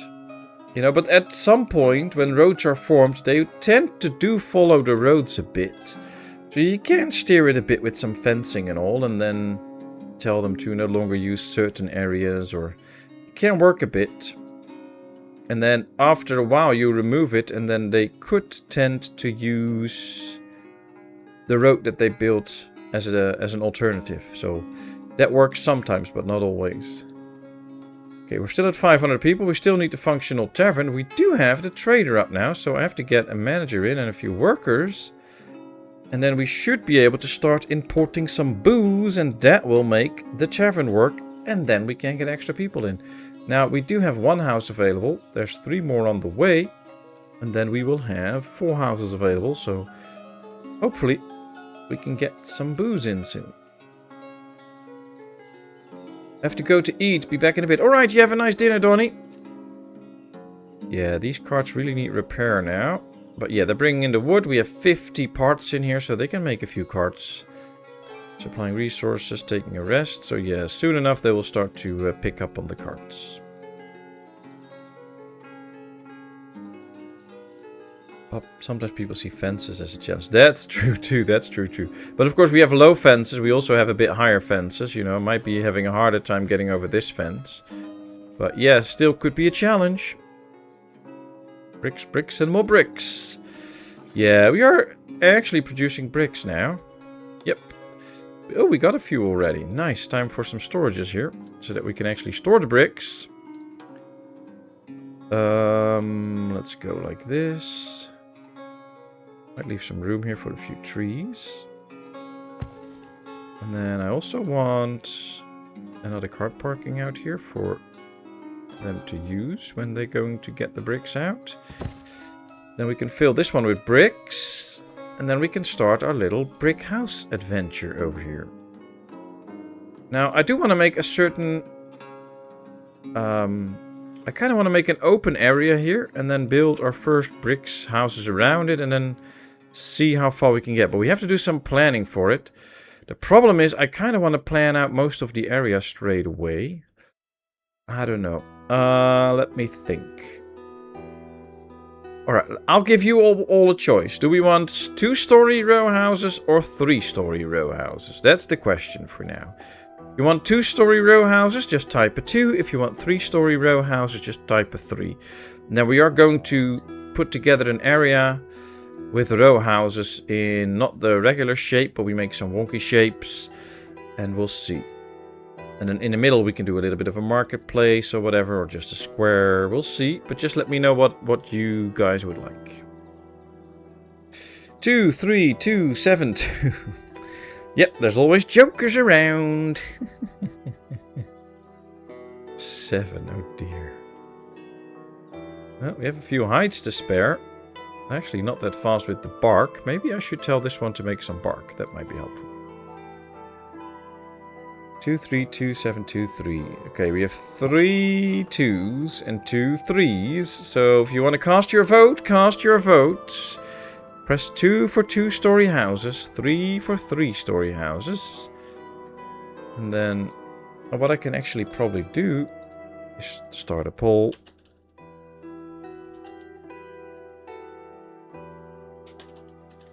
you know, but at some point, when roads are formed, they tend to follow the roads a bit. So you can steer it a bit with some fencing and all, and then tell them to no longer use certain areas, or can work a bit. And then after a while you remove it, and then they could tend to use the road that they built as an alternative. So that works sometimes, but not always. Okay, we're still at 500 people. We still need the functional tavern. We do have the trader up now, so I have to get a manager in and a few workers. And then we should be able to start importing some booze, and that will make the tavern work. And then we can get extra people in. Now, we do have one house available. There's 3 more on the way. And then we will have 4 houses available. So, hopefully, we can get some booze in soon. Have to go to eat. Be back in a bit. Alright, you have a nice dinner, Donnie. Yeah, these carts really need repair now. But yeah, they're bringing in the wood. We have 50 parts in here, so they can make a few carts. Supplying resources, taking a rest. So yeah, soon enough they will start to pick up on the carts. Sometimes people see fences as a challenge. That's true too, that's true too. But of course we have low fences. We also have a bit higher fences. You know, might be having a harder time getting over this fence. But yeah, still could be a challenge. Bricks, bricks, and more bricks. Yeah, we are actually producing bricks now. Yep. Oh, we got a few already. Nice. Time for some storages here, so that we can actually store the bricks. Let's go like this. Might leave some room here for a few trees. And then I also want another car parking out here for them to use when they're going to get the bricks out. Then we can fill this one with bricks. And then we can start our little brick house adventure over here. Now, I do want to make a certain... I kind of want to make an open area here. And then build our first bricks houses around it. And then see how far we can get. But we have to do some planning for it. The problem is, I kind of want to plan out most of the area straight away. I don't know. Let me think. Alright, I'll give you all a choice. Do we want 2-story row houses or 3-story row houses? That's the question for now. If you want 2-story row houses, just type a 2. If you want 3-story row houses, just type a 3. Now we are going to put together an area with row houses in not the regular shape, but we make some wonky shapes. And we'll see. And then in the middle we can do a little bit of a marketplace or whatever, or just a square. We'll see. But just let me know what you guys would like. 2, 3, 2, 7, 2. Yep, there's always jokers around. 7, oh dear. Well, we have a few hides to spare. Actually, not that fast with the bark. Maybe I should tell this one to make some bark. That might be helpful. 2, 3, 2, 7, 2, 3. Okay, we have 3 2s and 2 3s. So if you want to cast your vote, cast your vote. Press 2 for 2-story houses, 3 for 3-story houses. And then what I can actually probably do is start a poll.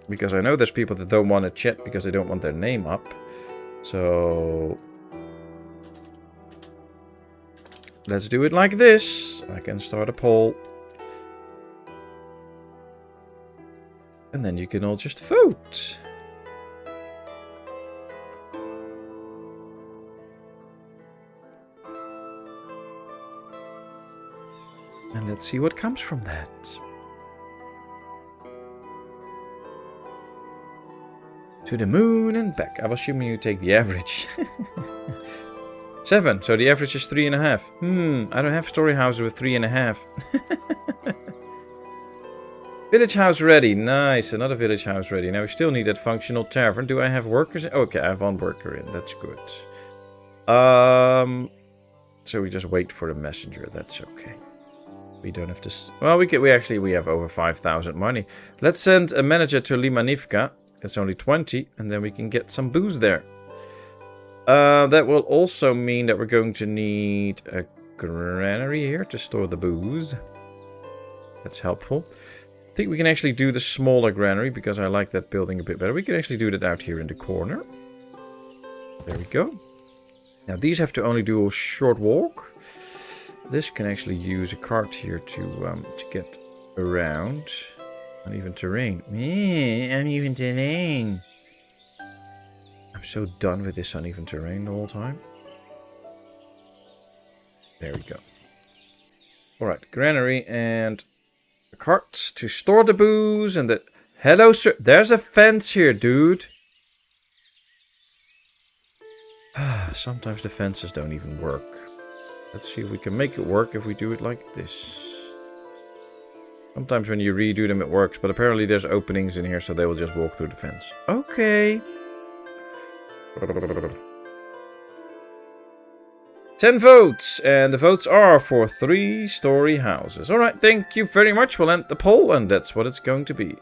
Because I know there's people that don't want to chat because they don't want their name up. So let's do it like this. I can start a poll. And then you can all just vote. And let's see what comes from that. To the moon and back. I was assuming you take the average. 7. So the average is 3.5. I don't have story houses with 3.5. Village house ready. Nice. Another village house ready. Now we still need that functional tavern. Do I have workers? Okay, I have one worker in. That's good. So we just wait for the messenger. That's okay. We don't have to... Well, we have over 5,000 money. Let's send a manager to Limanivka. It's only 20. And then we can get some booze there. That will also mean that we're going to need a granary here to store the booze. That's helpful. I think we can actually do the smaller granary because I like that building a bit better. We can actually do that out here in the corner. There we go. Now these have to only do a short walk. This can actually use a cart here to get around. Uneven terrain. Uneven terrain. I'm so done with this uneven terrain the whole time. There we go. Alright, granary and a cart to store the booze and the... Hello, sir. There's a fence here, dude. Sometimes the fences don't even work. Let's see if we can make it work if we do it like this. Sometimes when you redo them it works, but apparently there's openings in here so they will just walk through the fence. Okay. 10 votes, and the votes are for 3-story houses. Alright, thank you very much. We'll end the poll, and that's what it's going to be.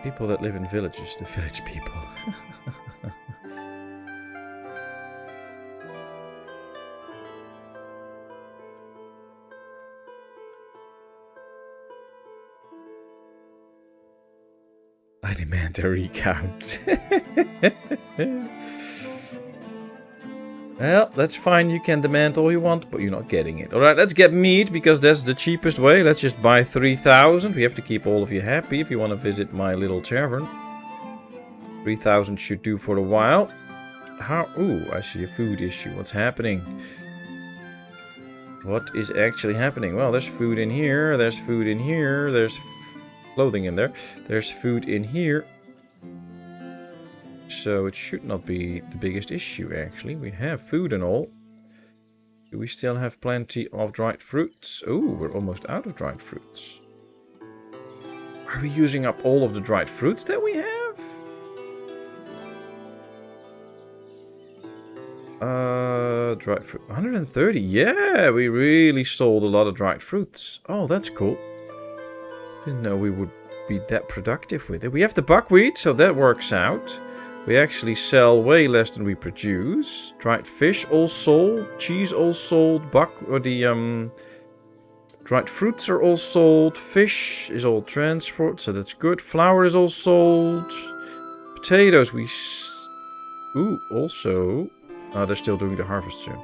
People that live in villages, the village people. I demand a recount. Well, that's fine. You can demand all you want, but you're not getting it. Alright, let's get meat, because that's the cheapest way. Let's just buy 3,000. We have to keep all of you happy if you want to visit my little tavern. 3,000 should do for a while. Ooh, I see a food issue. What's happening? What is actually happening? Well, there's food in here. There's food in here. There's clothing in there. There's food in here. So it should not be the biggest issue, actually. We have food and all. Do we still have plenty of dried fruits? Oh, we're almost out of dried fruits. Are we using up all of the dried fruits that we have? Dried fruit. 130. Yeah, we really sold a lot of dried fruits. Oh, that's cool. Didn't know we would be that productive with it. We have the buckwheat, so that works out. We actually sell way less than we produce. Dried fish all sold. Cheese all sold. Dried fruits are all sold. Fish is all transferred, so that's good. Flour is all sold. Potatoes also... they're still doing the harvest soon.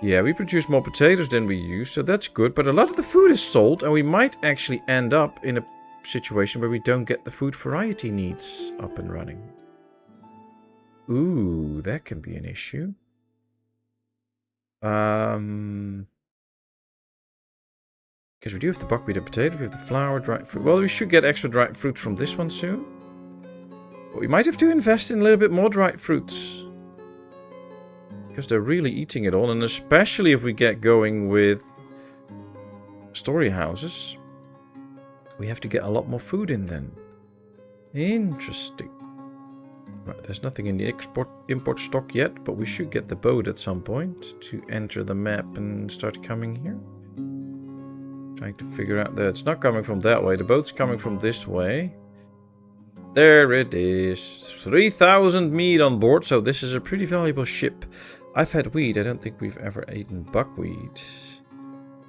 Yeah, we produce more potatoes than we use, so that's good. But a lot of the food is sold, and we might actually end up in a situation where we don't get the food variety needs up and running. Ooh, that can be an issue. Because we do have the buckwheat and potato, we have the flour, dried fruit. Well, we should get extra dried fruit from this one soon. But we might have to invest in a little bit more dried fruits. Because they're really eating it all, and especially if we get going with story houses. We have to get a lot more food in then. Interesting. Right, there's nothing in the import stock yet, but we should get the boat at some point to enter the map and start coming here. Trying to figure out that it's not coming from that way. The boat's coming from this way. There it is. 3,000 meat on board, so this is a pretty valuable ship. I've had wheat. I don't think we've ever eaten buckwheat.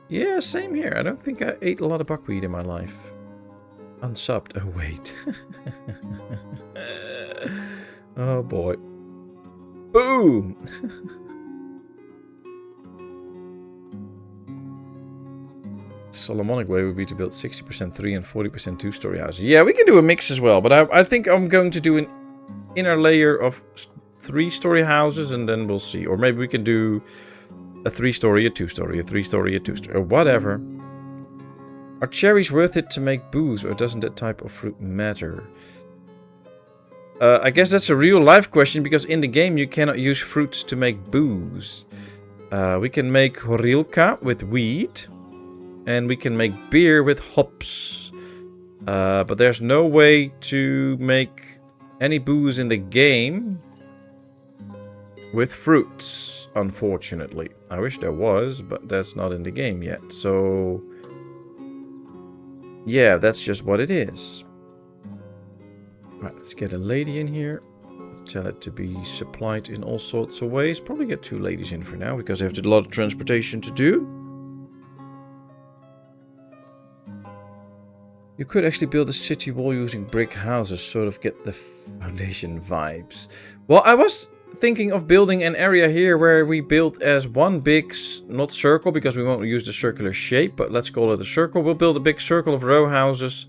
Yeah, same here. I don't think I ate a lot of buckwheat in my life. Unsubbed. Oh, wait. Oh, boy. Boom! Solomonic way would be to build 60% 3 and 40% 2-story houses. Yeah, we can do a mix as well, but I think I'm going to do an inner layer of 3-story houses, and then we'll see. Or maybe we can do a 3-story, a 2-story, a 3-story, a 2-story, or whatever. Are cherries worth it to make booze, or doesn't that type of fruit matter? I guess that's a real life question, because in the game you cannot use fruits to make booze. We can make horilka with wheat, and we can make beer with hops. But there's no way to make any booze in the game with fruits, unfortunately. I wish there was, but that's not in the game yet. So, yeah, that's just what it is. Right, let's get a lady in here. Let's tell it to be supplied in all sorts of ways. Probably get 2 ladies in for now, because they have a lot of transportation to do. You could actually build a city wall using brick houses, sort of get the foundation vibes. Well, I was thinking of building an area here where we build as one big, not circle, because we won't use the circular shape, but let's call it a circle. We'll build a big circle of row houses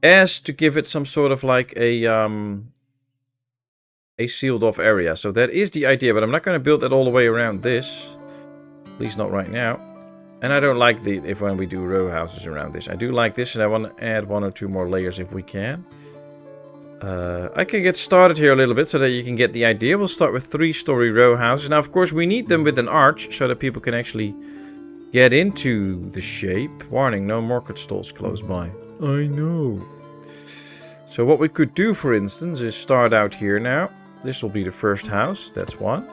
as to give it some sort of like a sealed off area. So that is the idea, but I'm not going to build that all the way around this. At least not right now. And I don't like when we do row houses around this. I do like this, and I want to add 1 or 2 more layers if we can. I can get started here a little bit so that you can get the idea. We'll start with 3-story row houses. Now, of course, we need them with an arch so that people can actually get into the shape. Warning, no market stalls close by. I know. So what we could do, for instance, is start out here now. This will be the first house. That's one.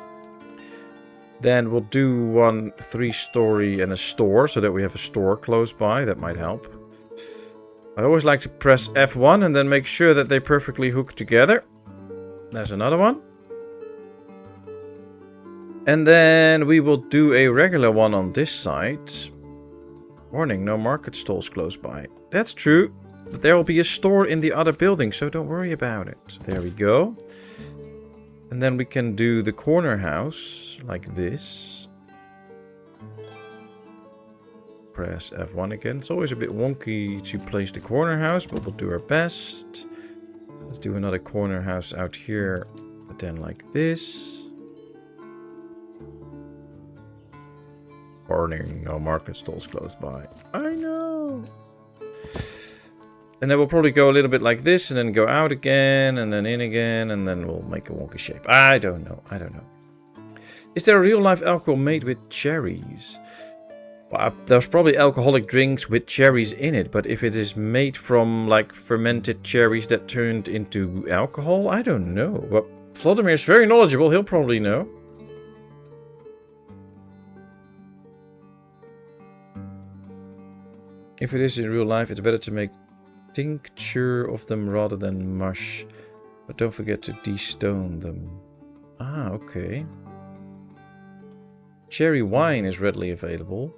Then we'll do 1 3-story and a store so that we have a store close by. That might help. I always like to press F1 and then make sure that they perfectly hook together. There's another one. And then we will do a regular one on this side. Warning, no market stalls close by. That's true, but there will be a store in the other building, so don't worry about it. There we go. And then we can do the corner house like this. Press F1 again. It's always a bit wonky to place the corner house, but we'll do our best. Let's do another corner house out here, but then like this. Warning, no market stalls close by. I know. And then we'll probably go a little bit like this, and then go out again, and then in again, and then we'll make a wonky shape. I don't know. I don't know. Is there a real life alcohol made with cherries? Well, there's probably alcoholic drinks with cherries in it, but if it is made from like fermented cherries that turned into alcohol, I don't know. But Vladimir is very knowledgeable. He'll probably know. If it is in real life, it's better to make tincture of them rather than mush. But don't forget to de-stone them. Ah, okay. Cherry wine is readily available.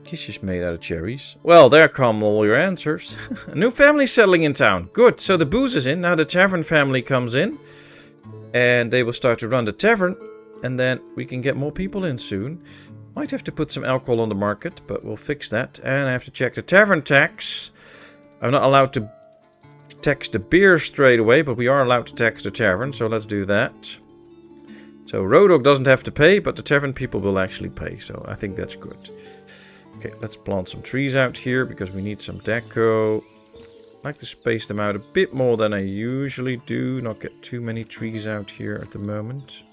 Kisses made out of cherries. Well, there come all your answers. A new family settling in town. Good. So the booze is in. Now the tavern family comes in. And they will start to run the tavern. And then we can get more people in soon. Might have to put some alcohol on the market, but we'll fix that. And I have to check the tavern tax. I'm not allowed to tax the beer straight away, but we are allowed to tax the tavern. So let's do that. So Road Dog doesn't have to pay, but the tavern people will actually pay. So I think that's good. Okay, let's plant some trees out here because we need some deco. I like to space them out a bit more than I usually do. Not get too many trees out here at the moment.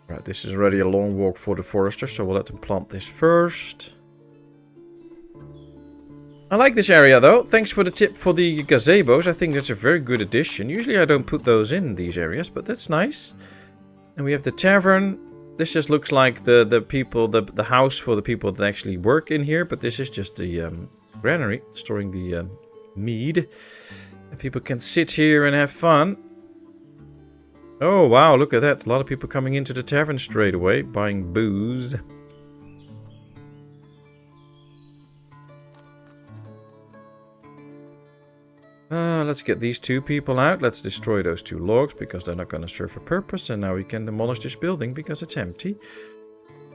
Right, this is already a long walk for the forester, so we'll let them plant this first. I like this area though. Thanks for the tip for the gazebos. I think that's a very good addition. Usually I don't put those in these areas, but that's nice. And we have the tavern. This just looks like the people, the house for the people that actually work in here. But this is just the granary, storing the mead. And people can sit here and have fun. Oh, wow, look at that. A lot of people coming into the tavern straight away, buying booze. Let's get these 2 people out. Let's destroy those 2 logs because they're not going to serve a purpose. And now we can demolish this building because it's empty.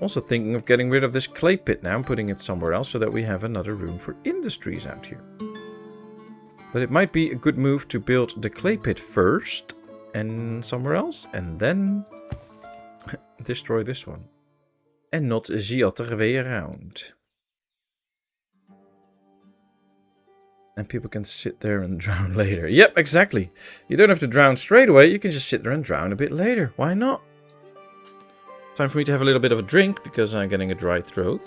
Also thinking of getting rid of this clay pit now and putting it somewhere else so that we have another room for industries out here. But it might be a good move to build the clay pit first and somewhere else. And then destroy this one. And not the other way around. And people can sit there and drown later. Yep, exactly. You don't have to drown straight away. You can just sit there and drown a bit later. Why not? Time for me to have a little bit of a drink because I'm getting a dry throat.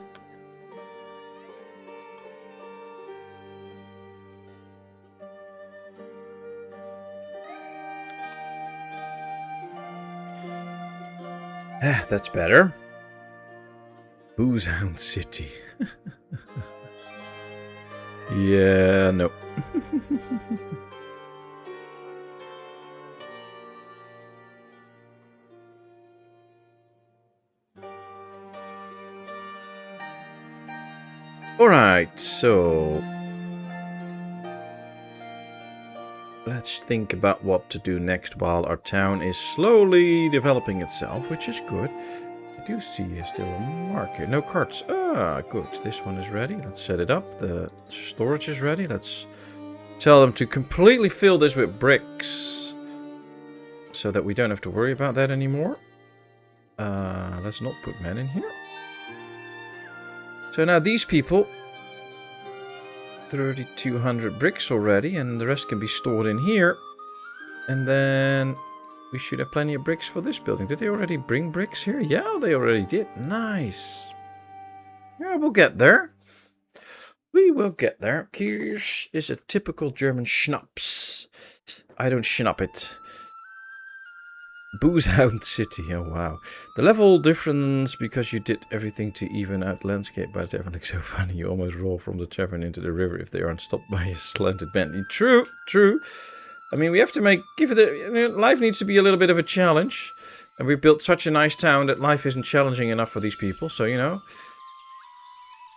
Ah, that's better. Boozehound City. Yeah, no. Alright, so... let's think about what to do next while our town is slowly developing itself, which is good. I do see still a marker. No carts. Ah, good. This one is ready. Let's set it up. The storage is ready. Let's tell them to completely fill this with bricks so that we don't have to worry about that anymore. Let's not put men in here. So now these people, 3,200 bricks already, and the rest can be stored in here. And then we should have plenty of bricks for this building. Did they already bring bricks here? Yeah, they already did. Nice. Yeah, we'll get there. We will get there. Kirsch is a typical German schnapps. I don't schnapp it. Boozehound City. Oh, wow. The level difference because you did everything to even out landscape by the tavern looks so funny. You almost roll from the tavern into the river if they aren't stopped by a slanted bend. True, true. I mean, we have to life needs to be a little bit of a challenge. And we've built such a nice town that life isn't challenging enough for these people. So, you know.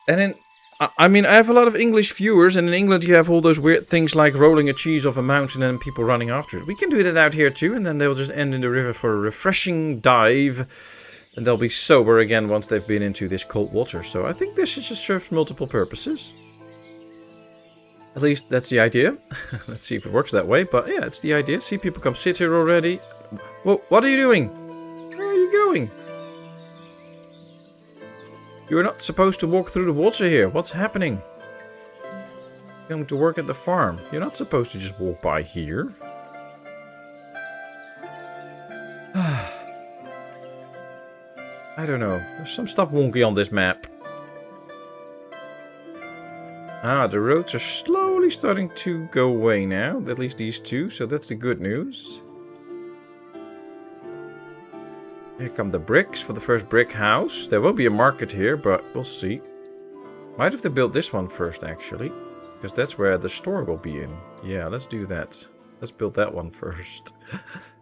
And then, I mean, I have a lot of English viewers. And in England, you have all those weird things like rolling a cheese off a mountain and people running after it. We can do that out here too. And then they'll just end in the river for a refreshing dive. And they'll be sober again once they've been into this cold water. So I think this just serves multiple purposes. At least that's the idea. Let's see if it works that way. But yeah, it's the idea. See, people come sit here already. Whoa, what are you doing? Where are you going? You're not supposed to walk through the water here. What's happening? You're going to work at the farm. You're not supposed to just walk by here. I don't know. There's some stuff wonky on this map. Ah, the roads are slowly starting to go away now. At least these two, so that's the good news. Here come the bricks for the first brick house. There won't be a market here, but we'll see. Might have to build this one first, actually. Because that's where the store will be in. Yeah, let's do that. Let's build that one first.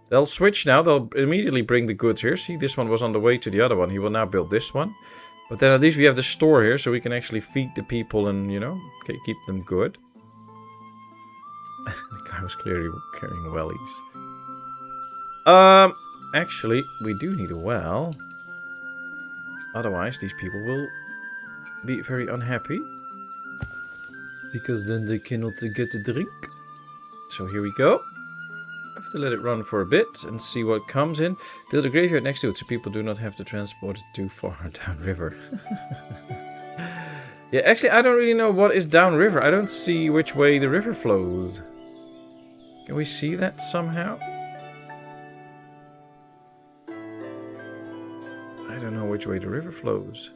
They'll switch now. They'll immediately bring the goods here. See, this one was on the way to the other one. He will now build this one. But then at least we have the store here, so we can actually feed the people and, you know, keep them good. The guy was clearly carrying wellies. Actually, we do need a well. Otherwise, these people will be very unhappy. Because then they cannot get a drink. So here we go. I have to let it run for a bit and see what comes in. Build a graveyard next to it so people do not have to transport it too far downriver. Yeah, actually, I don't really know what is downriver. I don't see which way the river flows. Can we see that somehow? I don't know which way the river flows.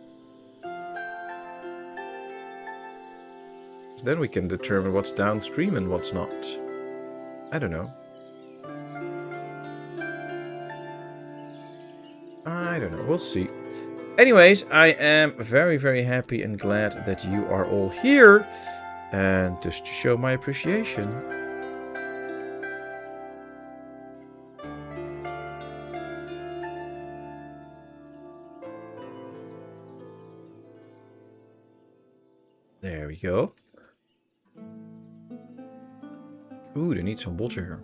So then we can determine what's downstream and what's not. I don't know. I don't know. We'll see. Anyways, I am very, very happy and glad that you are all here. And just to show my appreciation. There we go. Ooh, they need some water here.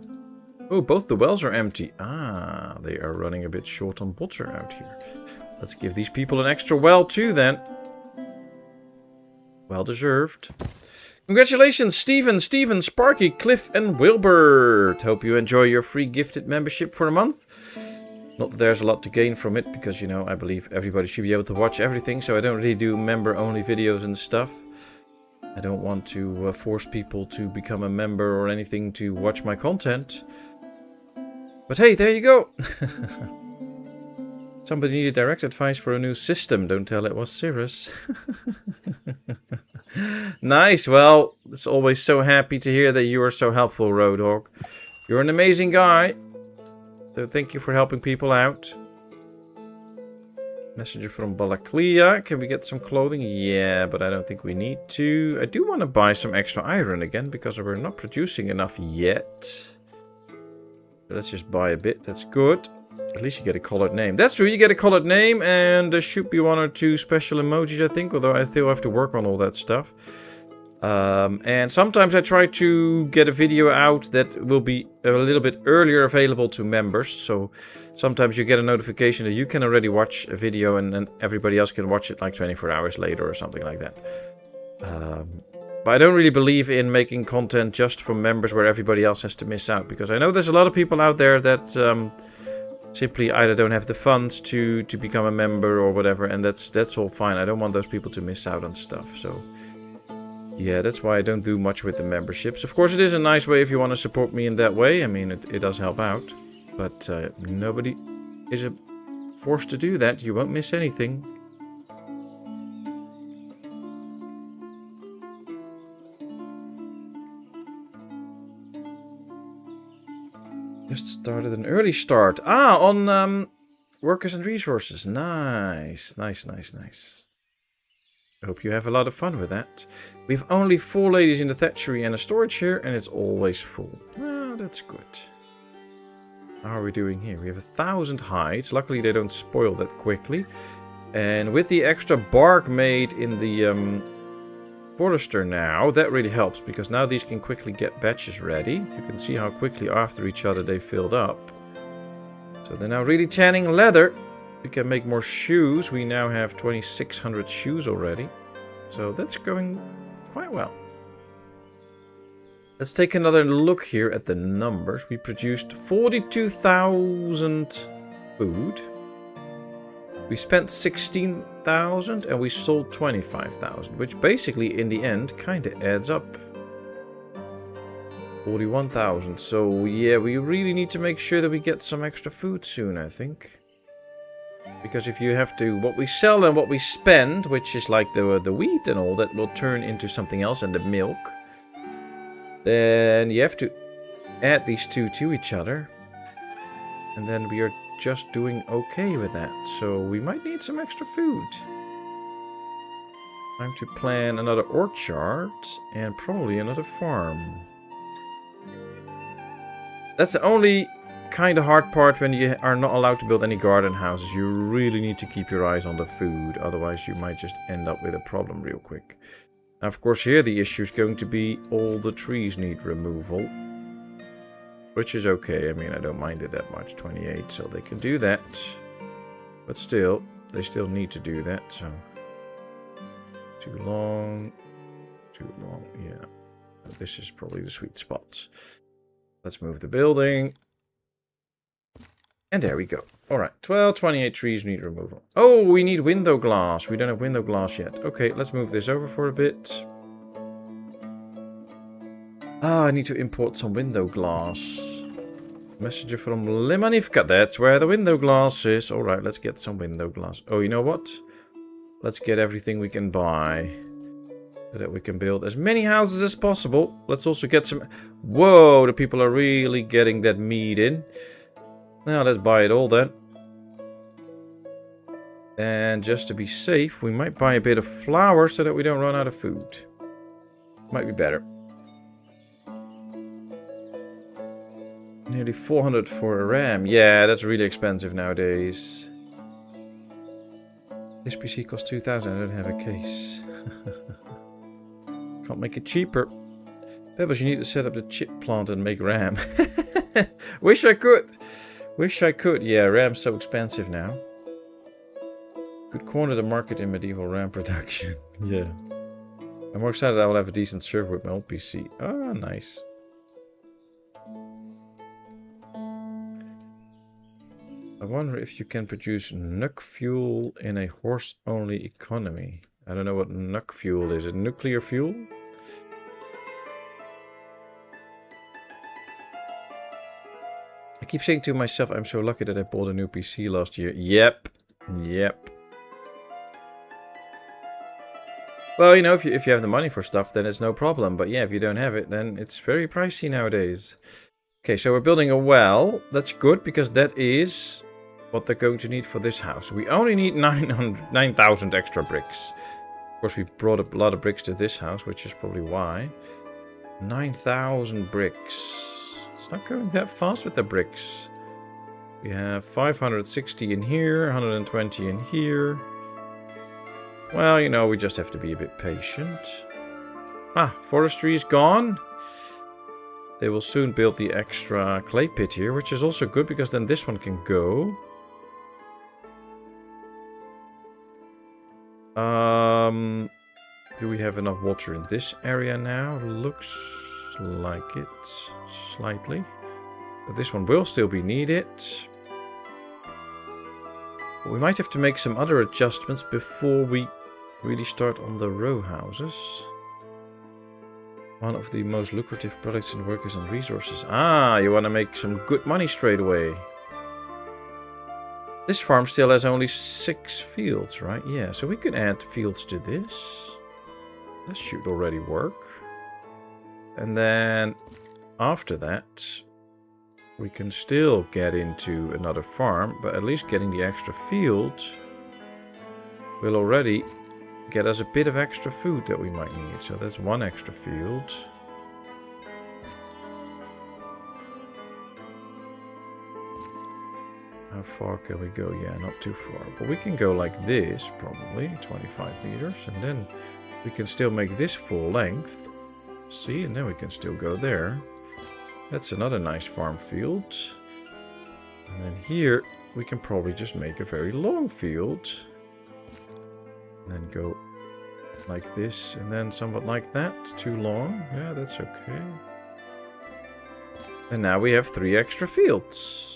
Oh, both the wells are empty. Ah, they are running a bit short on water out here. Let's give these people an extra well too then. Well deserved. Congratulations, Steven, Sparky, Cliff, and Wilbert. Hope you enjoy your free gifted membership for a month. Not that there's a lot to gain from it, because, you know, I believe everybody should be able to watch everything, so I don't really do member-only videos and stuff. I don't want to force people to become a member or anything to watch my content. But hey, there you go. Somebody needed direct advice for a new system. Don't tell it was Cirrus. Nice. Well, it's always so happy to hear that you are so helpful, Roadhog. You're an amazing guy. So thank you for helping people out. Messenger from Balaklia. Can we get some clothing? Yeah, but I don't think we need to. I do want to buy some extra iron again, because we're not producing enough yet. Let's just buy a bit. That's good. At least you get a colored name. That's true, you get a colored name, and there should be 1 or 2 special emojis, I think, although I still have to work on all that stuff. And sometimes I try to get a video out that will be a little bit earlier available to members. So sometimes you get a notification that you can already watch a video and then everybody else can watch it like 24 hours later or something like that. But I don't really believe in making content just for members where everybody else has to miss out. Because I know there's a lot of people out there that simply either don't have the funds to become a member or whatever. And that's all fine. I don't want those people to miss out on stuff. So yeah, that's why I don't do much with the memberships. Of course, it is a nice way if you want to support me in that way. I mean, it does help out. But nobody is forced to do that. You won't miss anything. Just started an early start. Ah, on workers and resources. Nice, nice, nice, nice. I hope you have a lot of fun with that. We've only 4 ladies in the thatchery and a storage here, and it's always full. Oh, that's good. How are we doing here? We have 1,000 hides. Luckily, they don't spoil that quickly. And with the extra bark made in the Forester now, that really helps, because now these can quickly get batches ready. You can see how quickly after each other they filled up. So they're now really tanning leather. We can make more shoes. We now have 2,600 shoes already. So that's going quite well. Let's take another look here at the numbers. We produced 42,000 food. We spent 16,000 and we sold 25,000, which basically in the end kind of adds up. 41,000. So yeah, we really need to make sure that we get some extra food soon, I think. Because if you have to, what we sell and what we spend, which is like the wheat and all that, will turn into something else, and the milk. Then you have to add these two to each other. And then we are just doing okay with that. So we might need some extra food. Time to plan another orchard and probably another farm. That's the only kind of hard part when you are not allowed to build any garden houses. You really need to keep your eyes on the food, otherwise you might just end up with a problem real quick. Now, of course, here the issue is going to be all the trees need removal, which is okay. I mean, I don't mind it that much. 28, so they can do that, but still, they still need to do that. So too long, yeah. This is probably the sweet spot. Let's move the building. And there we go. Alright, 28 trees need removal. Oh, we need window glass. We don't have window glass yet. Okay, let's move this over for a bit. Ah, I need to import some window glass. Messenger from Limanivka. That's where the window glass is. Alright, let's get some window glass. Oh, you know what? Let's get everything we can buy, so that we can build as many houses as possible. Let's also get some... Whoa, the people are really getting that meat in. Now let's buy it all then. And just to be safe, we might buy a bit of flour so that we don't run out of food. Might be better. Nearly 400 for a ram. Yeah, that's really expensive nowadays. This PC costs 2,000. I don't have a case. Can't make it cheaper. Pebbles, you need to set up the chip plant and make RAM. Wish I could. Wish I could. Yeah, RAM's so expensive now. Could corner the market in medieval RAM production. Yeah. I'm more excited I will have a decent server with my old PC. Ah, nice. I wonder if you can produce nuke fuel in a horse-only economy. I don't know what nuke fuel is. Is it nuclear fuel? I keep saying to myself, I'm so lucky that I bought a new PC last year. Yep. Yep. Well, you know, if you have the money for stuff, then it's no problem. But yeah, if you don't have it, then it's very pricey nowadays. Okay, so we're building a well. That's good, because that is what they're going to need for this house. We only need 9,000 extra bricks. Of course, we brought a lot of bricks to this house, which is probably why. 9,000 bricks. It's not going that fast with the bricks. We have 560 in here, 120 in here. Well, you know, we just have to be a bit patient. Ah, forestry is gone. They will soon build the extra clay pit here, which is also good because then this one can go. Do we have enough water in this area now? Looks like it, slightly. But this one will still be needed. But we might have to make some other adjustments before we really start on the row houses. One of the most lucrative products in workers and resources. Ah, you want to make some good money straight away. This farm still has only 6 fields, right? Yeah, so we could add fields to this. That should already work. And then after that, we can still get into another farm, but at least getting the extra field will already get us a bit of extra food that we might need. So that's 1 extra field. How far can we go? Yeah, not too far. But we can go like this, probably 25 meters. And then we can still make this full length. See, and then we can still go there. That's another nice farm field. And then here we can probably just make a very long field. And then go like this, and then somewhat like that. Too long. Yeah, that's okay. And now we have 3 extra fields.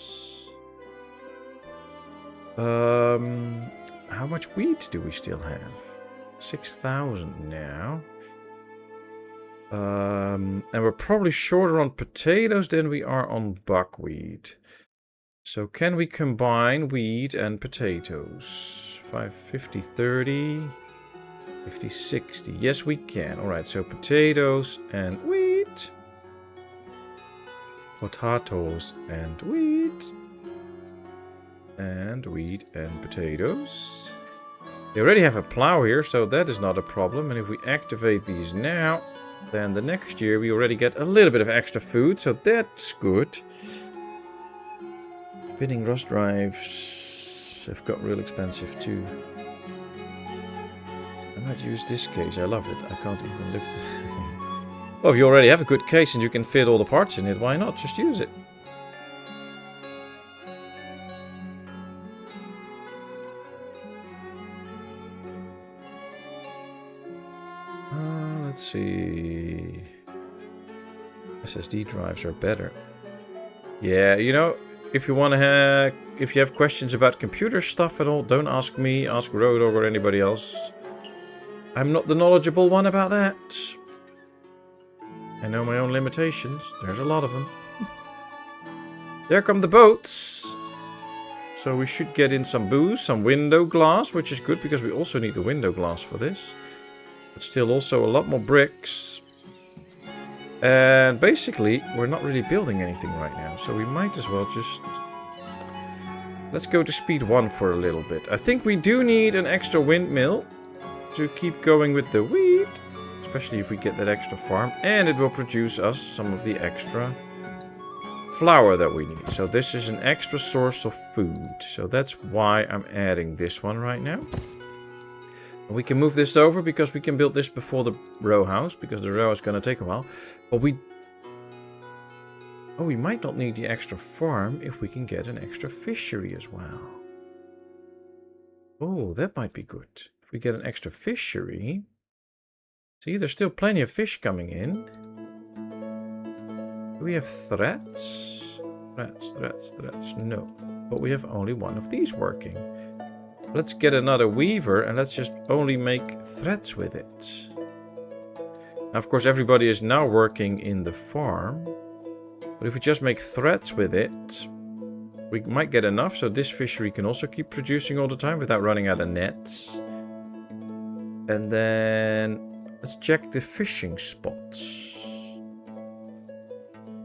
How much wheat do we still have? 6,000 now. And we're probably shorter on potatoes than we are on buckwheat. So can we combine wheat and potatoes? 50, 30, 50, 60. Yes, we can. Alright, so potatoes and wheat. Potatoes and wheat. And wheat and potatoes. They already have a plow here, so that is not a problem. And if we activate these now, then the next year we already get a little bit of extra food, so that's good. Spinning rust drives have got real expensive too. I might use this case, I love it. I can't even lift the thing. Well, if you already have a good case and you can fit all the parts in it, why not? Just use it. Let's see. SSD drives are better. Yeah, you know, if you want to have, if you have questions about computer stuff at all, don't ask me, ask Rodog or anybody else. I'm not the knowledgeable one about that. I know my own limitations. There's a lot of them. There come the boats. So we should get in some booze, some window glass, which is good because we also need the window glass for this. But still also a lot more bricks. And basically, we're not really building anything right now. So we might as well just... Let's go to speed 1 for a little bit. I think we do need an extra windmill to keep going with the wheat. Especially if we get that extra farm. And it will produce us some of the extra flour that we need. So this is an extra source of food. So that's why I'm adding this one right now. We can move this over because we can build this before the row house, because the row is going to take a while. But we might not need the extra farm if we can get an extra fishery as well. Oh, that might be good. If we get an extra fishery... See, there's still plenty of fish coming in. Do we have threats? Threats. No. But we have only one of these working. Let's get another weaver and let's just only make threads with it. Now, of course, everybody is now working in the farm. But if we just make threads with it, we might get enough. So this fishery can also keep producing all the time without running out of nets. And then let's check the fishing spots.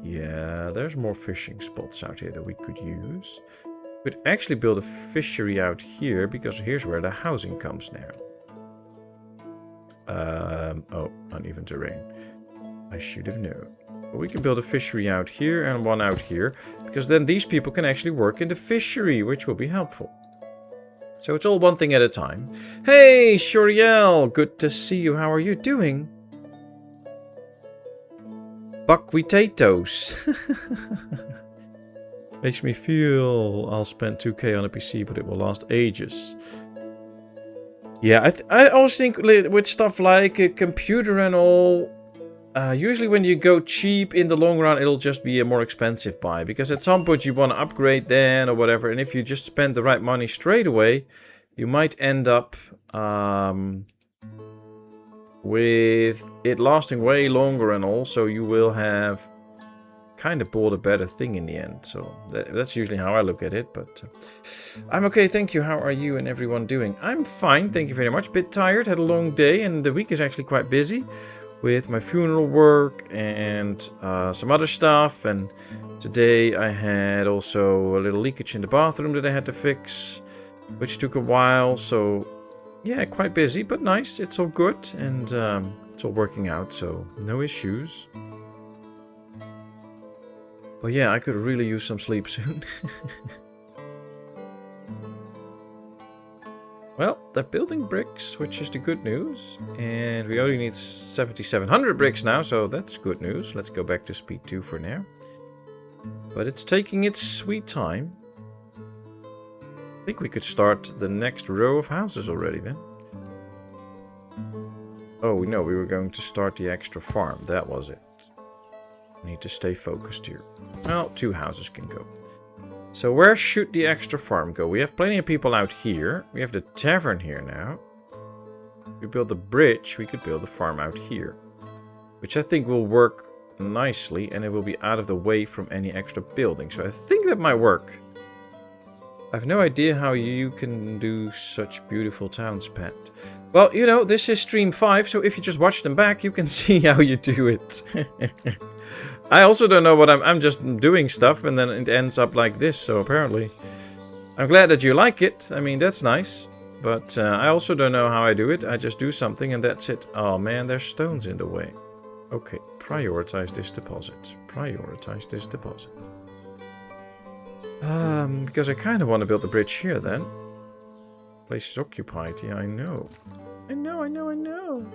Yeah, there's more fishing spots out here that we could use. We'd actually build a fishery out here, because here's where the housing comes now. Oh, uneven terrain. I should have known. But we can build a fishery out here and one out here, because then these people can actually work in the fishery, which will be helpful. So it's all one thing at a time. Hey, Shuriel! Good to see you. How are you doing? Buckwheatatoes. Makes me feel I'll spend 2k on a PC, but it will last ages. Yeah, I always think with stuff like a computer and all, usually when you go cheap in the long run, it'll just be a more expensive buy. Because at some point you want to upgrade then or whatever. And if you just spend the right money straight away, you might end up with it lasting way longer and all. So you will have kind of bought a better thing in the end. So that's usually how I look at it. But I'm okay, thank you. How are you and everyone doing? I'm fine, thank you very much. Bit tired, had a long day, and the week is actually quite busy with my funeral work and some other stuff. And today I had also a little leakage in the bathroom that I had to fix, which took a while. So yeah, quite busy, but nice. It's all good, and it's all working out, so no issues. But yeah, I could really use some sleep soon. Well, they're building bricks, which is the good news. And we only need 7,700 bricks now, so that's good news. Let's go back to speed 2 for now. But it's taking its sweet time. I think we could start the next row of houses already then. Oh, no, we were going to start the extra farm. That was it. Need to stay focused here. Well, 2 houses can go. So where should the extra farm go? We have plenty of people out here. We have the tavern here now. If we build the bridge, we could build the farm out here. Which I think will work nicely, and it will be out of the way from any extra building. So I think that might work. I have no idea how you can do such beautiful towns, Pat. Well, you know, this is stream 5, so if you just watch them back, you can see how you do it. I also don't know what I'm just doing stuff, and then it ends up like this, so apparently I'm glad that you like it. I mean, that's nice. But I also don't know how I do it. I just do something, and that's it. Oh, man, there's stones in the way. Okay, prioritize this deposit. Prioritize this deposit. Because I kind of want to build the bridge here, then. Place is occupied. Yeah, I know. I know.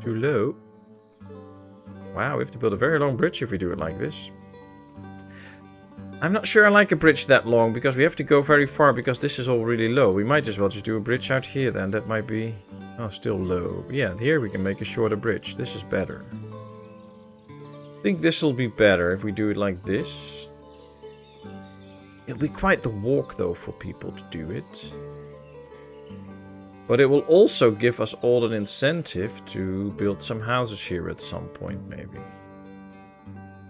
Too low. Wow, we have to build a very long bridge if we do it like this. I'm not sure I like a bridge that long, because we have to go very far, because this is all really low. We might as well just do a bridge out here then. That might be... oh, still low. Yeah, here we can make a shorter bridge. This is better. I think this will be better if we do it like this. It'll be quite the walk, though, for people to do it. But it will also give us all an incentive to build some houses here at some point, maybe.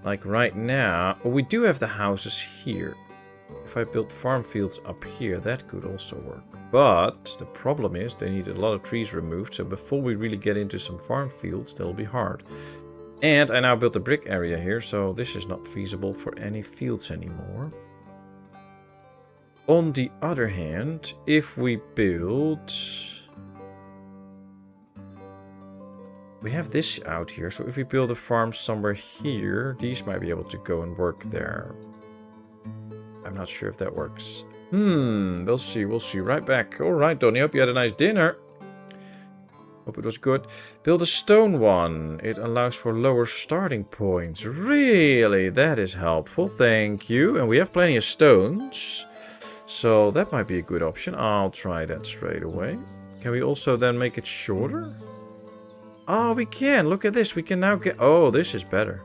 Like right now... oh, we do have the houses here. If I build farm fields up here, that could also work. But the problem is they need a lot of trees removed. So before we really get into some farm fields, that'll be hard. And I now built a brick area here, so this is not feasible for any fields anymore. On the other hand, if we build... we have this out here, so if we build a farm somewhere here, these might be able to go and work there. I'm not sure if that works. We'll see, Right back. Alright, Donnie, hope you had a nice dinner. Hope it was good. Build a stone one. It allows for lower starting points. Really? That is helpful, thank you. And we have plenty of stones. So that might be a good option. I'll try that straight away. Can we also then make it shorter? Oh, we can. Look at this. We can now get... oh, this is better.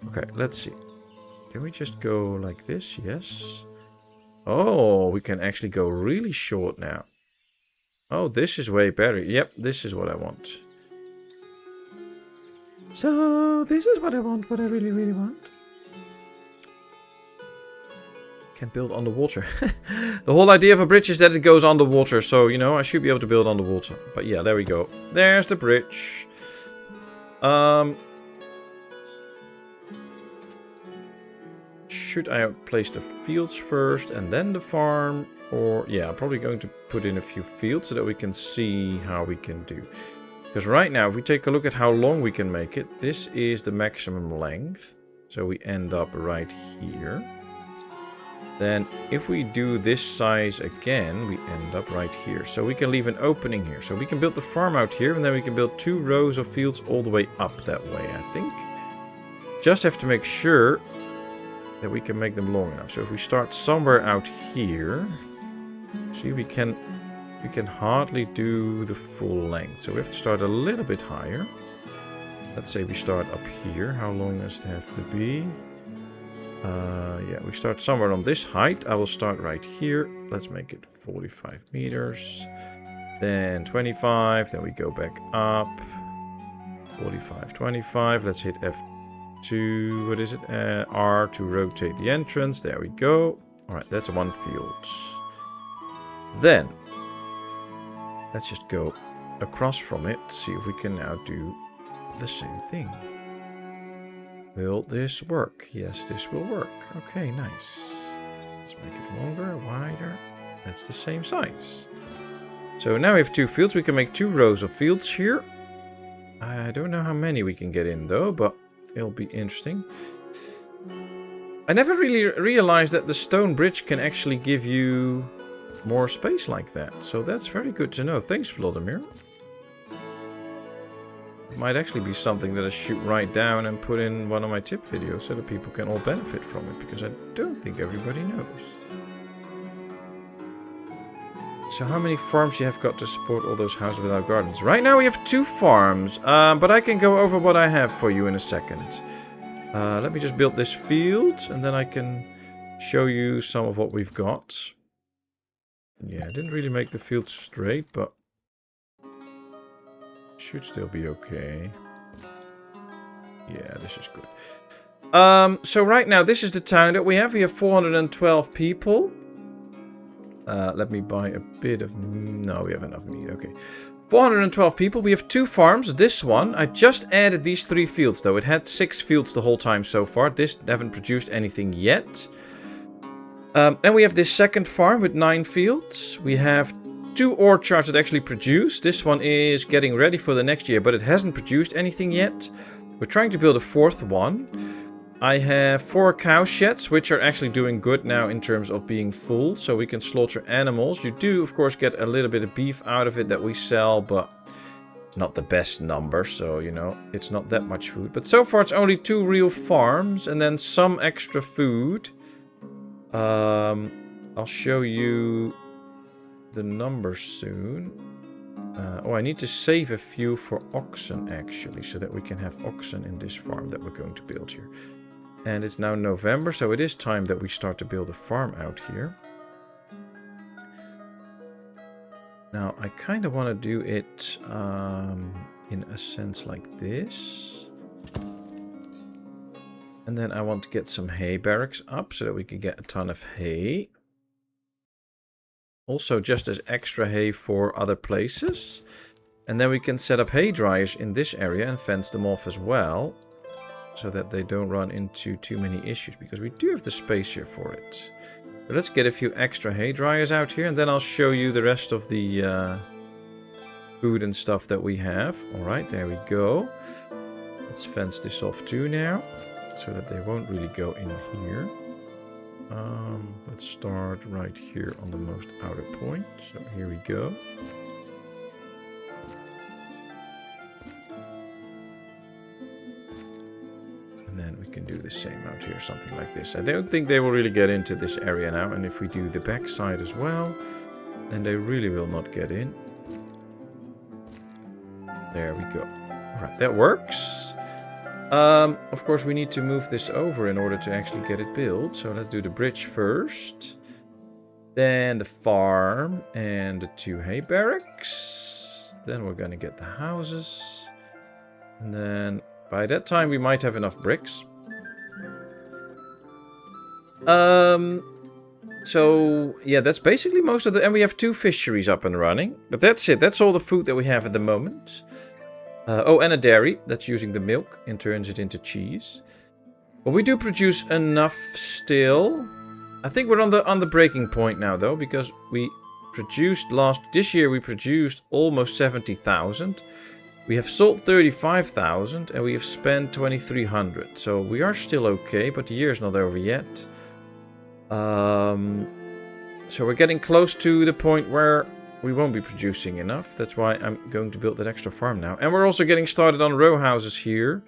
Okay, let's see. Can we just go like this? Yes. Oh, we can actually go really short now. Oh, this is way better. Yep, this is what I want. So, this is what I want. What I really, really want. Can build underwater. The whole idea of a bridge is that it goes underwater. So, you know, I should be able to build underwater. But yeah, there we go. There's the bridge. Should I place the fields first and then the farm? Or, yeah, I'm probably going to put in a few fields so that we can see how we can do. Because right now, if we take a look at how long we can make it, this is the maximum length. So we end up right here. Then if we do this size again, we end up right here. So we can leave an opening here. So we can build the farm out here, and then we can build 2 rows of fields all the way up that way, I think. just have to make sure that we can make them long enough. So if we start somewhere out here, see, we can hardly do the full length. So we have to start a little bit higher. Let's say we start up here. How long does it have to be? Yeah, we start somewhere on this height. I will start right here. Let's make it 45 meters. Then 25. Then we go back up. 45, 25. Let's hit F2. What is it? R to rotate the entrance. There we go. All right, that's one field. Then let's just go across from it. See if we can now do the same thing. Will this work? Yes, this will work. Okay, nice. Let's make it longer, wider. That's the same size. So now we have 2 fields. We can make 2 rows of fields here. I don't know how many we can get in though, but it'll be interesting. I never really realized that the stone bridge can actually give you more space like that. So that's very good to know. Thanks, Vladimir. It might actually be something that I shoot right down and put in one of my tip videos so that people can all benefit from it, because I don't think everybody knows. So how many farms you have got to support all those houses without gardens? Right now we have 2 farms, but I can go over what I have for you in a second. Let me just build this field and then I can show you some of what we've got. Yeah, I didn't really make the field straight, but should still be okay. Yeah, this is good. So right now, this is the town that we have. We have 412 people. Let me buy a bit of... No, we have enough meat. Okay. 412 people. We have 2 farms. This one, I just added these 3 fields, though. It had 6 fields the whole time so far. This haven't produced anything yet. And we have this second farm with 9 fields. We have 2 orchards that actually produce. This one is getting ready for the next year, but it hasn't produced anything yet. We're trying to build a 4th one. I have 4 cow sheds, which are actually doing good now in terms of being full, so we can slaughter animals. You do, of course, get a little bit of beef out of it that we sell, but it's not the best number, so, you know, it's not that much food. But so far, it's only 2 real farms, and then some extra food. I'll show you the numbers soon. Oh, I need to save a few for oxen, actually, so that we can have oxen in this farm that we're going to build here. And it's now November, so it is time that we start to build a farm out here. Now, I kind of want to do it in a sense like this. And then I want to get some hay barracks up so that we can get a ton of hay. Also, just as extra hay for other places. And then we can set up hay dryers in this area and fence them off as well, so that they don't run into too many issues, because we do have the space here for it. But let's get a few extra hay dryers out here, and then I'll show you the rest of the food and stuff that we have. Alright, there we go. Let's fence this off too now, so that they won't really go in here. Let's start right here on the most outer point. So here we go. And then we can do the same out here, something like this. I don't think they will really get into this area now. And if we do the back side as well, then they really will not get in. There we go. Alright, that works. Of course, we need to move this over in order to actually get it built. So let's do the bridge first. Then the farm and the 2 hay barracks. Then we're going to get the houses. And then by that time we might have enough bricks. So yeah, that's basically most of the... And we have 2 fisheries up and running. But that's it. That's all the food that we have at the moment. Oh, and a dairy that's using the milk and turns it into cheese. But we do produce enough still. I think we're on the breaking point now, though, because we produced this year we produced almost 70,000. We have sold 35,000 and we have spent 2,300. So we are still okay, but the year's not over yet. So we're getting close to the point where we won't be producing enough. That's why I'm going to build that extra farm now. And we're also getting started on row houses here.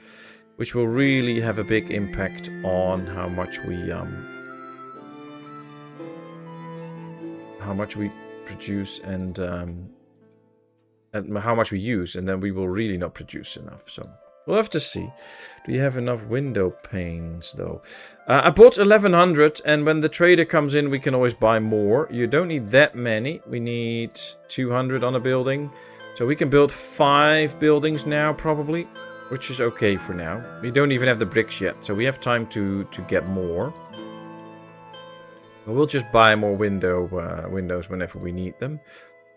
which will really have a big impact on how much we produce and how much we use, and then we will really not produce enough. So we'll have to see. Do you have enough window panes though? I bought 1100, and when the trader comes in we can always buy more. You don't need that many. We need 200 on a building, so we can build 5 buildings now probably, which is okay for now. We don't even have the bricks yet, so we have time to get more. But we'll just buy more windows whenever we need them.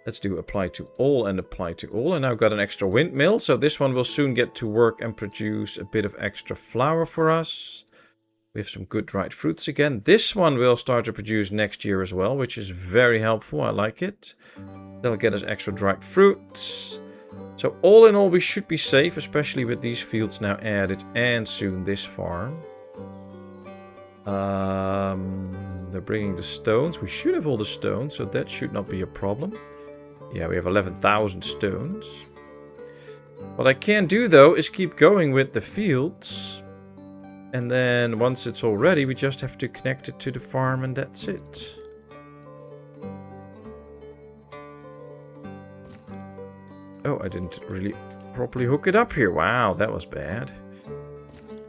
Let's do apply to all and apply to all. And now I've got an extra windmill, so this one will soon get to work and produce a bit of extra flour for us. We have some good dried fruits again. This one will start to produce next year as well, which is very helpful. I like it. That'll get us extra dried fruits. So all in all, we should be safe, especially with these fields now added and soon this farm. They're bringing the stones. We should have all the stones, so that should not be a problem. Yeah, we have 11,000 stones. What I can do, though, is keep going with the fields. And then once it's all ready, we just have to connect it to the farm and that's it. Oh, I didn't really properly hook it up here. Wow, that was bad.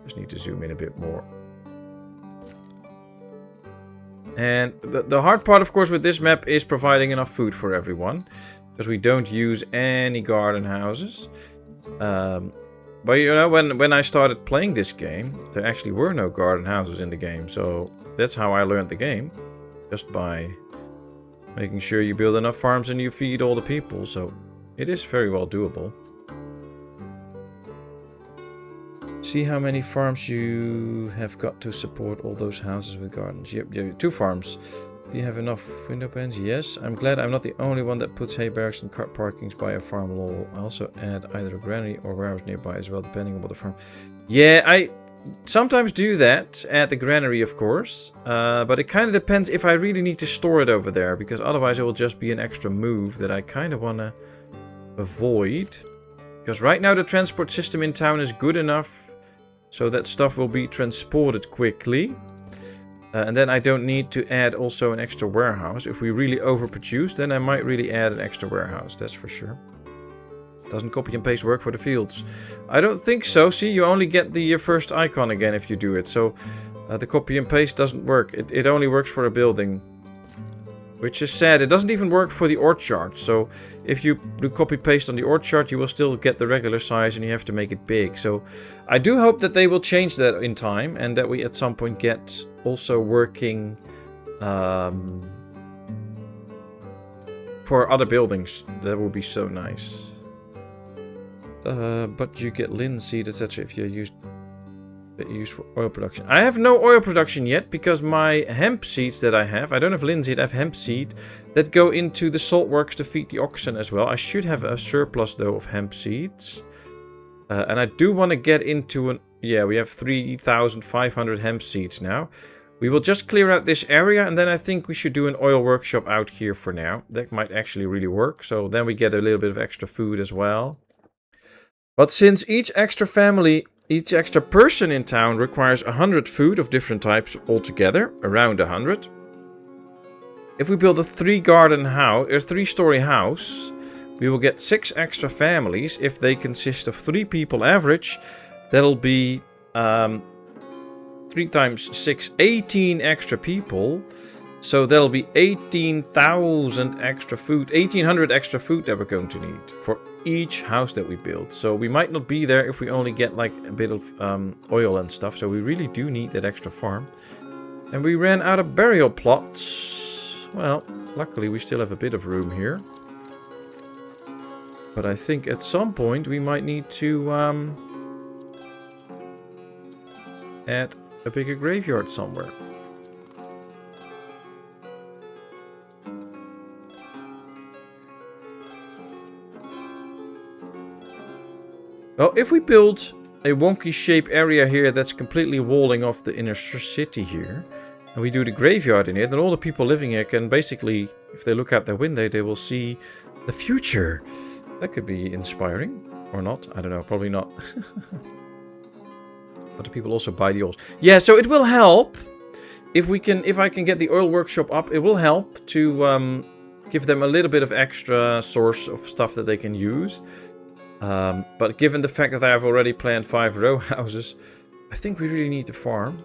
Just need to zoom in a bit more. And the hard part, of course, with this map is providing enough food for everyone. Because we don't use any garden houses. But, you know, when I started playing this game, there actually were no garden houses in the game. So that's how I learned the game. Just by making sure you build enough farms and you feed all the people. So it is very well doable. See how many farms you have got to support all those houses with gardens. Yep, 2 farms. Do you have enough window panes? Yes. I'm glad I'm not the only one that puts hay barracks and cart parkings by a farm lol. I also add either a granary or warehouse nearby as well, depending on what the farm... Yeah, I sometimes do that at the granary, of course. But it kind of depends if I really need to store it over there, because otherwise it will just be an extra move that I kind of want to avoid. Because right now the transport system in town is good enough so that stuff will be transported quickly. And then I don't need to add also an extra warehouse. If we really overproduce, then I might really add an extra warehouse, that's for sure. Doesn't copy and paste work for the fields? I don't think so. See, you only get the first icon again if you do it. So the copy and paste doesn't work. It only works for a building. Which is sad. It doesn't even work for the orchard. So if you do copy paste on the orchard, you will still get the regular size and you have to make it big. So I do hope that they will change that in time and that we at some point get also working for other buildings. That would be so nice. But you get linseed, etc. if you're used for oil production. I have no oil production yet because my hemp seeds that I don't have linseed, I have hemp seed that go into the salt works to feed the oxen as well. I should have a surplus though of hemp seeds. And I do want to get into an... Yeah, we have 3,500 hemp seeds now. We will just clear out this area and then I think we should do an oil workshop out here for now. That might actually really work. So then we get a little bit of extra food as well. But since each extra person in town requires 100 food of different types altogether, around 100. If we build a 3-story house, we will get 6 extra families. If they consist of 3 people average, that'll be 3 times 6, 18 extra people. So that'll be 18,000 extra food, 1,800 extra food that we're going to need for each house that we build. So we might not be there if we only get like a bit of oil and stuff. So we really do need that extra farm. And we ran out of burial plots. Well, luckily we still have a bit of room here. But I think at some point we might need to add a bigger graveyard somewhere. Well, if we build a wonky shape area here that's completely walling off the inner city here, and we do the graveyard in it, then all the people living here can basically, if they look out their window, they will see the future. That could be inspiring. Or not. I don't know. Probably not. But the people also buy the oils. Yeah, so it will help if I can get the oil workshop up. It will help to give them a little bit of extra source of stuff that they can use. But given the fact that I have already planned 5 row houses, I think we really need the farm.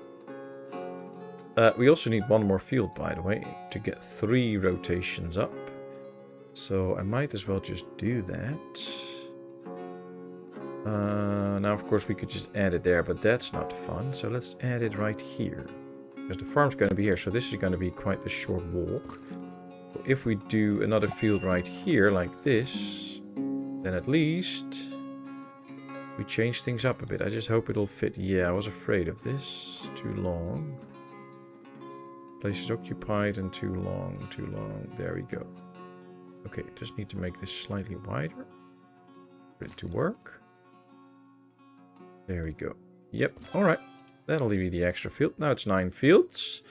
We also need 1 more field, by the way, to get 3 rotations up. So I might as well just do that. Now, of course, we could just add it there, but that's not fun. So let's add it right here. Because the farm's going to be here, so this is going to be quite the short walk. So if we do another field right here, like this, then at least we change things up a bit. I just hope it'll fit. Yeah, I was afraid of this. Too long. Place is occupied and too long, too long. There we go. Okay, just need to make this slightly wider for it to work. There we go. Yep, alright. That'll leave you the extra field. Now it's 9 fields.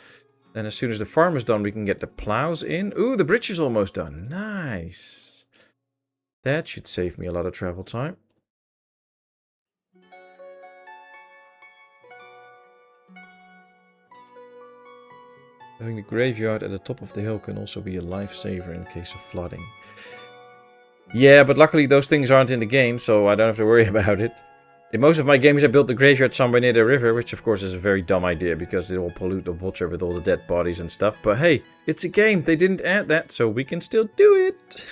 Then as soon as the farm is done, we can get the plows in. Ooh, the bridge is almost done. Nice. That should save me a lot of travel time. Having the graveyard at the top of the hill can also be a lifesaver in case of flooding. Yeah, but luckily those things aren't in the game, so I don't have to worry about it. In most of my games I built the graveyard somewhere near the river, which of course is a very dumb idea because it will pollute the water with all the dead bodies and stuff. But hey, it's a game, they didn't add that, so we can still do it.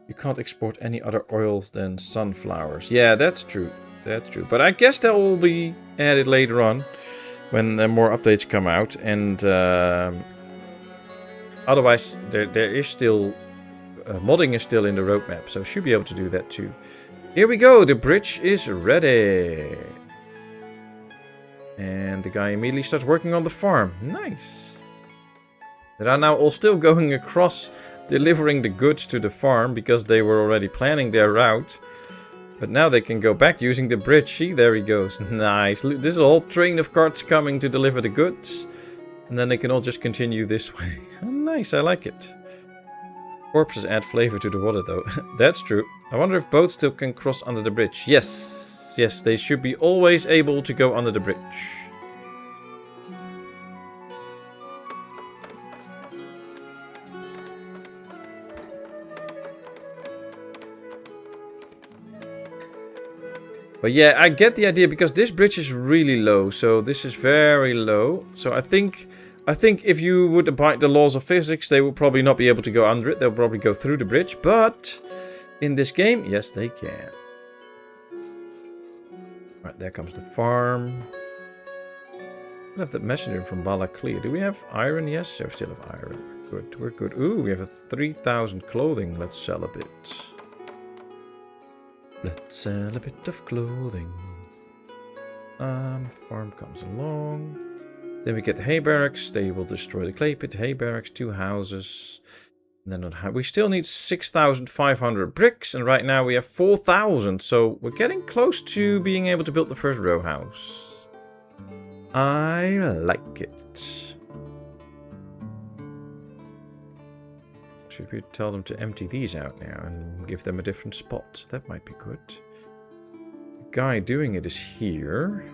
You can't export any other oils than sunflowers. Yeah, that's true. That's true. But I guess that will be added later on when more updates come out. And otherwise, there is still... modding is still in the roadmap, so should be able to do that too. Here we go, the bridge is ready. And the guy immediately starts working on the farm. Nice. They are now all still going across, delivering the goods to the farm because they were already planning their route. But now they can go back using the bridge. See, there he goes. Nice. This is a whole train of carts coming to deliver the goods. And then they can all just continue this way. Nice, I like it. Corpses add flavor to the water though. That's true. I wonder if boats still can cross under the bridge. Yes. Yes, they should be always able to go under the bridge. But yeah, I get the idea because this bridge is really low. So this is very low. So I think if you would abide the laws of physics, they will probably not be able to go under it. They'll probably go through the bridge. But in this game, yes, they can. Right, there comes the farm. We have that messenger from Balaklia. Do we have iron? Yes, so we still have iron. Good, we're good. Ooh, we have a 3,000 clothing. Let's sell a bit. Let's sell a bit of clothing. Farm comes along. Then we get the hay barracks. They will destroy the clay pit. Hay barracks, 2 houses. And then we still need 6,500 bricks. And right now we have 4,000. So we're getting close to being able to build the first row house. I like it. Should we tell them to empty these out now and give them a different spot? That might be good. The guy doing it is here.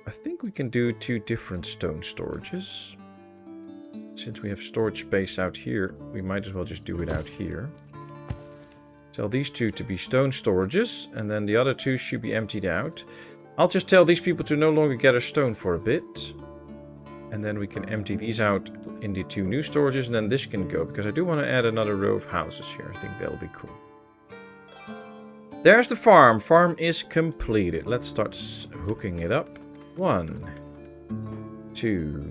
I think we can do 2 different stone storages. Since we have storage space out here, we might as well just do it out here. Tell these 2 to be stone storages, and then the other 2 should be emptied out. I'll just tell these people to no longer gather stone for a bit. And then we can empty these out in the 2 new storages, and then this can go, because I do want to add another row of houses here. I think that'll be cool. There's the farm. Farm is completed. Let's start hooking it up. 1, 2,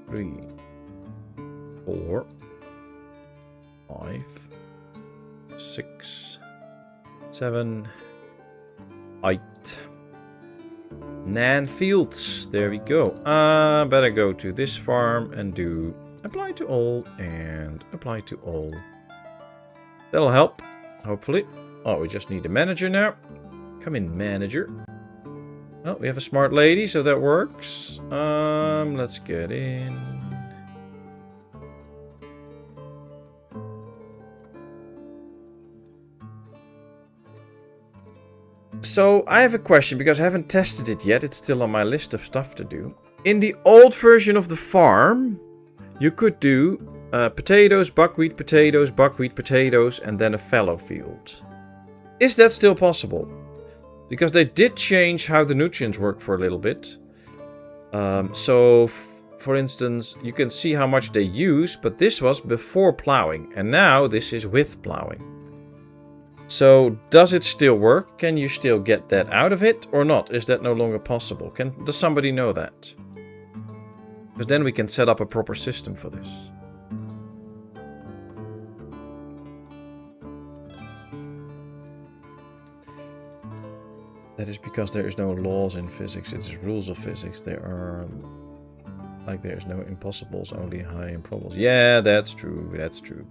3, 4, 5, 6, 7, 8, 9 fields. There we go. Better go to this farm and do apply to all and apply to all. That'll help, hopefully. Oh, we just need a manager now. Come in, manager. Oh, we have a smart lady, so that works. Let's get in. So I have a question because I haven't tested it yet. It's still on my list of stuff to do. In the old version of the farm, you could do potatoes, buckwheat, potatoes, and then a fallow field. Is that still possible? Because they did change how the nutrients work for a little bit. So, for instance, you can see how much they use, but this was before plowing, and now this is with plowing. So, does it still work? Can you still get that out of it, or not? Is that no longer possible? Does somebody know that? Because then we can set up a proper system for this. That is because there is no laws in physics, it's rules of physics. There are... like there's no impossibles, only high improbables. Yeah, that's true,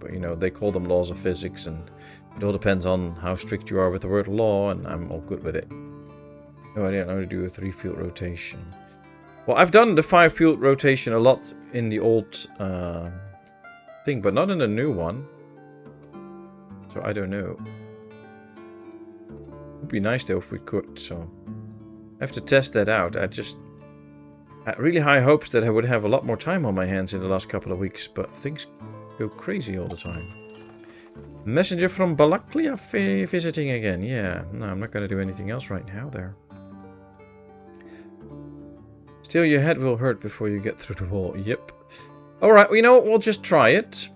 But you know, they call them laws of physics, and it all depends on how strict you are with the word law, and I'm all good with it. No, I didn't know to do a 3-field rotation. Well, I've done the 5-field rotation a lot in the old thing, but not in the new one. So I don't know. It would be nice though if we could, so I have to test that out. I had really high hopes that I would have a lot more time on my hands in the last couple of weeks, but things go crazy all the time. Messenger from Balaklia visiting again. Yeah, no, I'm not going to do anything else right now there. Still, your head will hurt before you get through the wall. Yep. Alright, well, you know what? We'll just try it.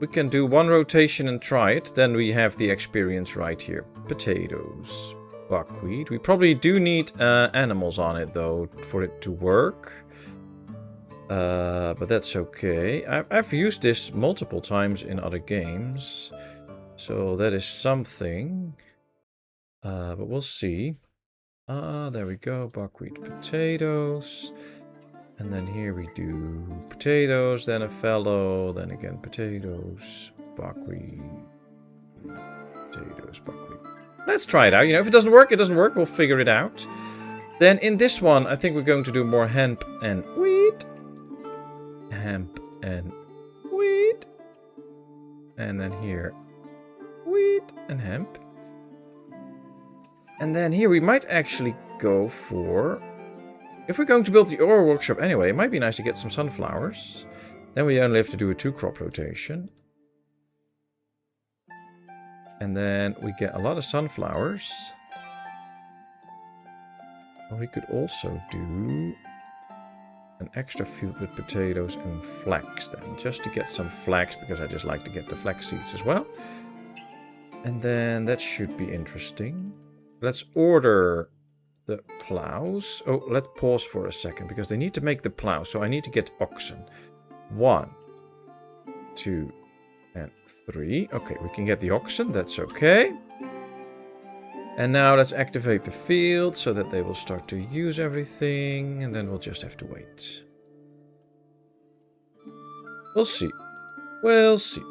We can do 1 rotation and try it. Then we have the experience right here. Potatoes. Buckwheat. We probably do need animals on it, though, for it to work. But that's okay. I've used this multiple times in other games. So that is something. But we'll see. There we go. Buckwheat, potatoes. And then here we do potatoes, then a fallow, then again potatoes, buckwheat, potatoes, buckwheat. Let's try it out. You know, if it doesn't work, it doesn't work. We'll figure it out. Then in this one, I think we're going to do more hemp and wheat. Hemp and wheat. And then here, wheat and hemp. And then here we might actually go for... if we're going to build the ore workshop anyway, it might be nice to get some sunflowers. Then we only have to do a 2-crop rotation. And then we get a lot of sunflowers. We could also do an extra field with potatoes and flax then. Just to get some flax, because I just like to get the flax seeds as well. And then that should be interesting. Let's order the plows. Oh, let's pause for a second, because they need to make the plow. So I need to get oxen. 1, 2, and 3. Okay, we can get the oxen. That's okay. And now let's activate the field so that they will start to use everything. And then we'll just have to wait. We'll see. We'll see.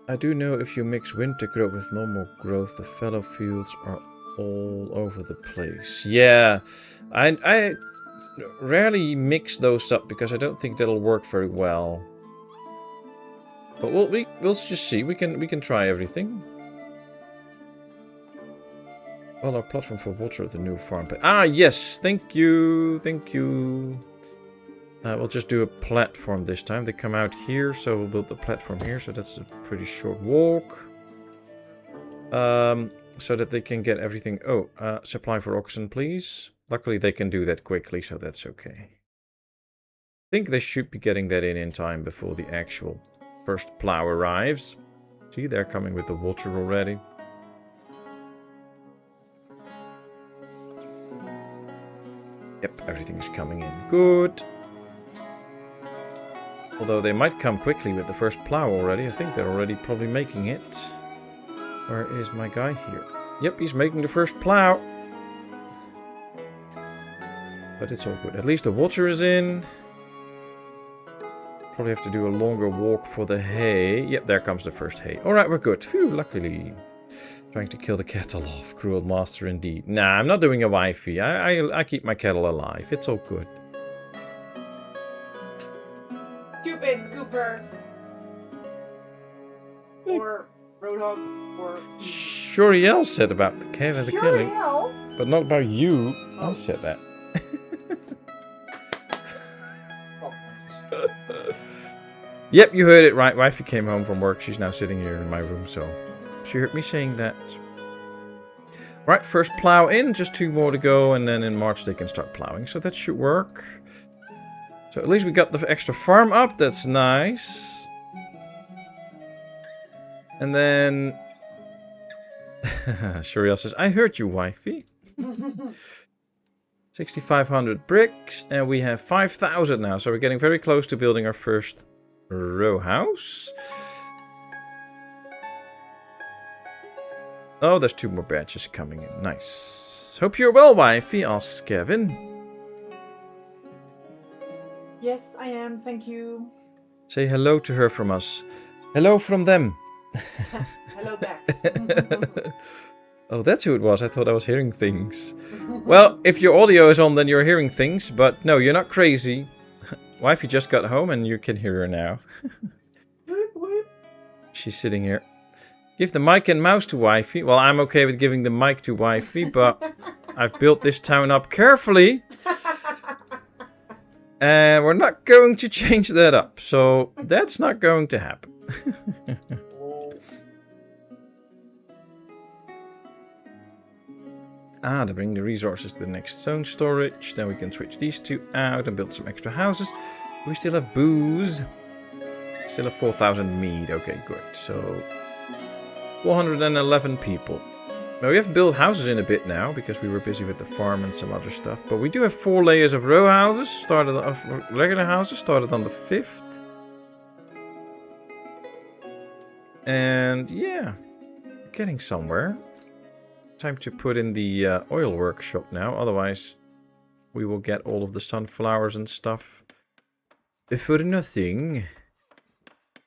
I do know if you mix winter growth with normal growth, the fallow fields are all over the place. Yeah, I rarely mix those up because I don't think that'll work very well. But we'll just see. We can try everything. Well, our platform for water at the new farm. Ah, yes, thank you, thank you. We'll just do a platform this time. They come out here, so we'll build the platform here. So that's a pretty short walk. So that they can get everything. Oh, supply for oxen, please. Luckily, they can do that quickly, so that's okay. I think they should be getting that in time before the actual first plow arrives. See, they're coming with the water already. Yep, everything is coming in good. Although they might come quickly with the first plow already. I think they're already probably making it. Where is my guy here? Yep, he's making the first plow. But it's all good. At least the water is in. Probably have to do a longer walk for the hay. Yep, there comes the first hay. Alright, we're good. Whew, luckily. Trying to kill the cattle off. Cruel master indeed. Nah, I'm not doing a wifey. I keep my cattle alive. It's all good. Stupid Cooper. Or Roadhog. Or... Shuriel said about the cave and the killing. Shuriel? But not about you. Oh. I said that. Yep, you heard it right. Wifey came home from work. She's now sitting here in my room, so she heard me saying that. Right, first plow in. Just 2 more to go, and then in March they can start plowing. So that should work. So at least we got the extra farm up. That's nice. And then... Shuriel says, I heard you, wifey. 6,500 bricks, and we have 5,000 now. So we're getting very close to building our first row house. Oh, there's 2 more batches coming in. Nice. Hope you're well, wifey, asks Kevin. Yes, I am. Thank you. Say hello to her from us. Hello from them. Hello back. Oh, that's who it was. I thought I was hearing things. Well, if your audio is on, then you're hearing things. But no, you're not crazy. Wifey just got home and you can hear her now. Whoop, whoop. She's sitting here. Give the mic and mouse to wifey. Well, I'm okay with giving the mic to wifey, but I've built this town up carefully. And we're not going to change that up. So that's not going to happen. To bring the resources to the next zone storage. Then we can switch these 2 out and build some extra houses. We still have booze. Still have 4,000 mead. Okay, good. So 411 people. Now we haven't built houses in a bit now because we were busy with the farm and some other stuff. But we do have 4 layers of row houses. Started off regular houses. Started on the 5th. And yeah, getting somewhere. Time to put in the oil workshop now. Otherwise, we will get all of the sunflowers and stuff for nothing.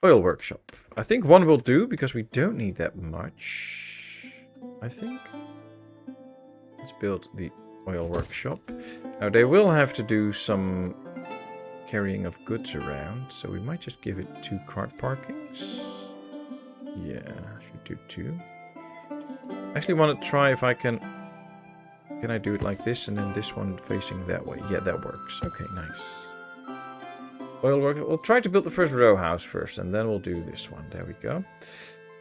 Oil workshop. I think 1 will do because we don't need that much. I think. Let's build the oil workshop. Now they will have to do some carrying of goods around. So we might just give it 2 cart parkings. Yeah, should do 2. I actually want to try if I can... Can I do it like this and then this one facing that way? Yeah, that works. Okay, nice. Oil work. We'll try to build the first row house first and then we'll do this one. There we go.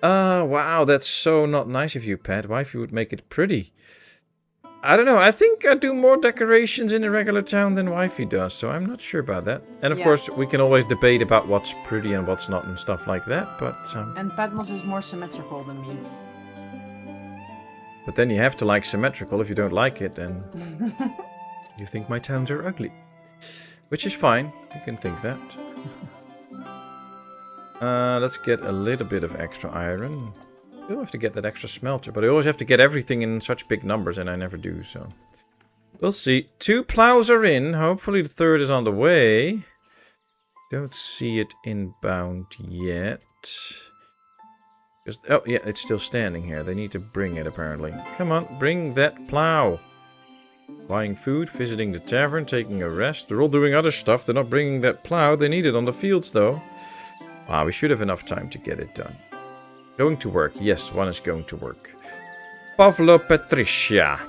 Wow, that's so not nice of you, Pat. Wifey would make it pretty. I don't know. I think I do more decorations in a regular town than wifey does, so I'm not sure about that. And of course, we can always debate about what's pretty and what's not and stuff like that, but... And Patmos is more symmetrical than me. But then you have to like symmetrical. If you don't like it, then you think my towns are ugly. Which is fine. You can think that. Let's get a little bit of extra iron. I don't have to get that extra smelter, but I always have to get everything in such big numbers, and I never do, so... We'll see. 2 plows are in. Hopefully the 3rd is on the way. Don't see it inbound yet. Oh, yeah, it's still standing here. They need to bring it, apparently. Come on, bring that plow. Buying food, visiting the tavern, taking a rest. They're all doing other stuff. They're not bringing that plow. They need it on the fields, though. Ah, we should have enough time to get it done. Going to work. Yes, 1 is going to work. Pavlo Patricia.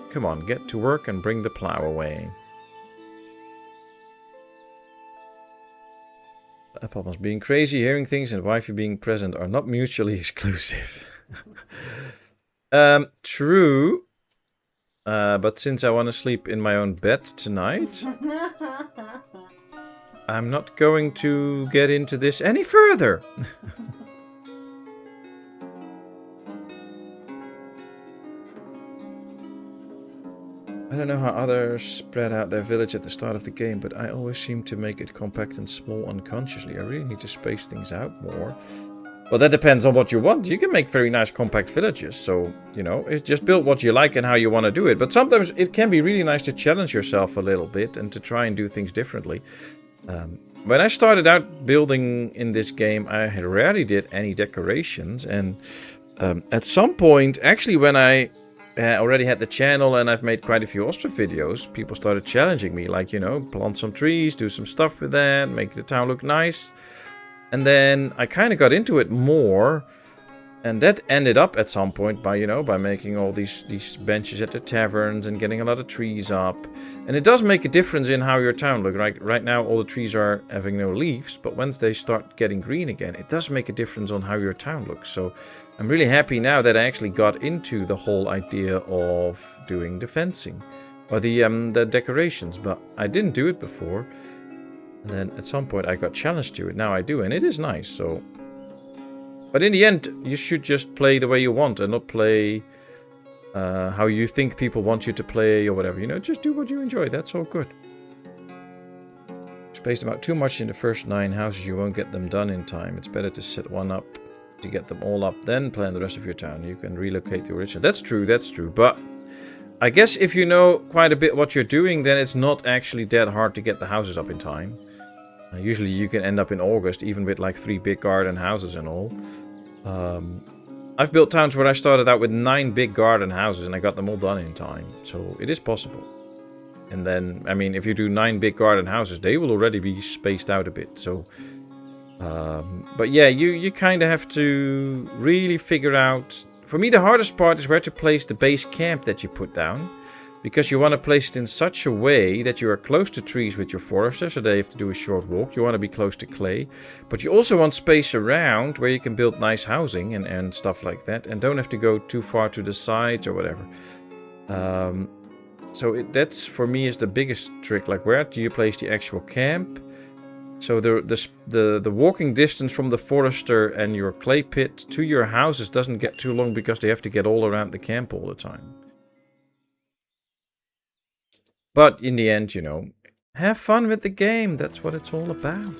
Come on, get to work and bring the plow away. Patmos being crazy, hearing things, and wifey being present are not mutually exclusive. True. But since I want to sleep in my own bed tonight, I'm not going to get into this any further. I don't know how others spread out their village at the start of the game, but I always seem to make it compact and small unconsciously. I really need to space things out more. Well, that depends on what you want. You can make very nice compact villages, so, you know, it's just build what you like and how you want to do it. But sometimes it can be really nice to challenge yourself a little bit and to try and do things differently. When I started out building in this game, I rarely did any decorations, and at some point, actually when I already had the channel and I've made quite a few Ostriv videos, people started challenging me, like, you know, plant some trees, do some stuff with that, make the town look nice. And then I kind of got into it more, And that ended up at some point by, you know, by making all these benches at the taverns and getting a lot of trees up. And it does make a difference in how your town looks. Right now, all the trees are having no leaves, but once they start getting green again, it does make a difference on how your town looks. So I'm really happy now that I actually got into the whole idea of doing the fencing or the decorations, but I didn't do it before. And then at some point I got challenged to it. Now I do, and it is nice. So. But in the end, you should just play the way you want and not play how you think people want you to play or whatever. You know, just do what you enjoy. That's all good. Spaced them out too much in the first 9 houses, you won't get them done in time. It's better to set one up to get them all up, then plan the rest of your town. You can relocate the original. That's true, that's true. But I guess if you know quite a bit what you're doing, then it's not actually that hard to get the houses up in time. Usually you can end up in August, even with like 3 big garden houses and all. I've built towns where I started out with 9 big garden houses and I got them all done in time. So it is possible. And then, I mean, if you do 9 big garden houses, they will already be spaced out a bit. So, but yeah, you kind of have to really figure out. For me, the hardest part is where to place the base camp that you put down. Because you want to place it in such a way that you are close to trees with your forester, so they have to do a short walk. You want to be close to clay. But you also want space around where you can build nice housing and stuff like that. And don't have to go too far to the sides or whatever. So that's, for me, is the biggest trick. Like, where do you place the actual camp? So the walking distance from the forester and your clay pit to your houses doesn't get too long because they have to get all around the camp all the time. But in the end, you know, have fun with the game. That's what it's all about.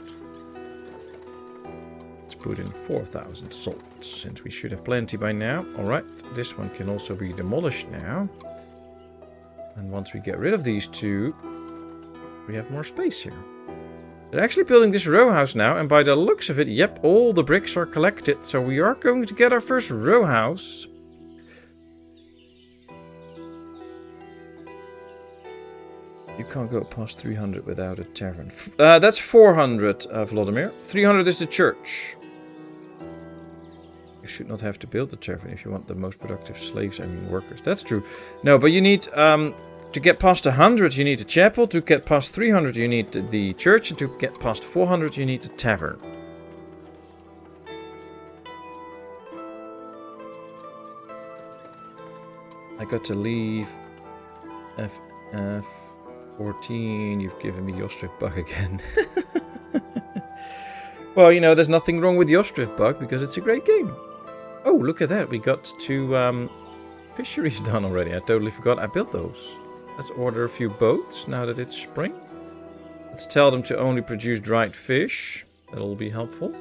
Let's put in 4,000 salt, since we should have plenty by now. Alright, this one can also be demolished now. And once we get rid of these 2, we have more space here. They're actually building this row house now, and by the looks of it, yep, all the bricks are collected. So we are going to get our first row house. You can't go past 300 without a tavern. That's 400, Vladimir. 300 is the church. You should not have to build the tavern if you want the most productive slaves, I mean workers. That's true. No, but you need, to get past 100, you need a chapel. To get past 300, you need the church. And to get past 400, you need the tavern. I got to leave FF. 14, you've given me the Ostriv bug again. Well, you know, there's nothing wrong with the Ostriv bug because it's a great game. Oh, look at that. We got 2 fisheries done already. I totally forgot I built those. Let's order a few boats now that it's spring. Let's tell them to only produce dried fish. That'll be helpful.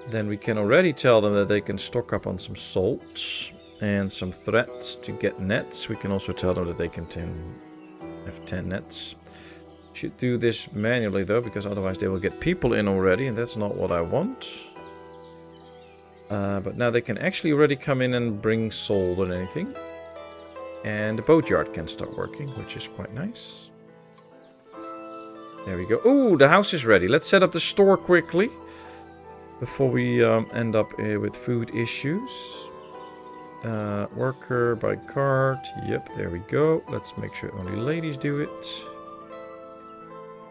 Then we can already tell them that they can stock up on some salt and some threads to get nets. We can also tell them that they can have 10 nets. Should do this manually though, because otherwise they will get people in already, and that's not what I want. But now they can actually already come in and bring salt or anything. And the boatyard can start working, which is quite nice. There we go. Ooh, the house is ready. Let's set up the store quickly before we end up with food issues. Worker by cart. Yep, there we go. Let's make sure only ladies do it.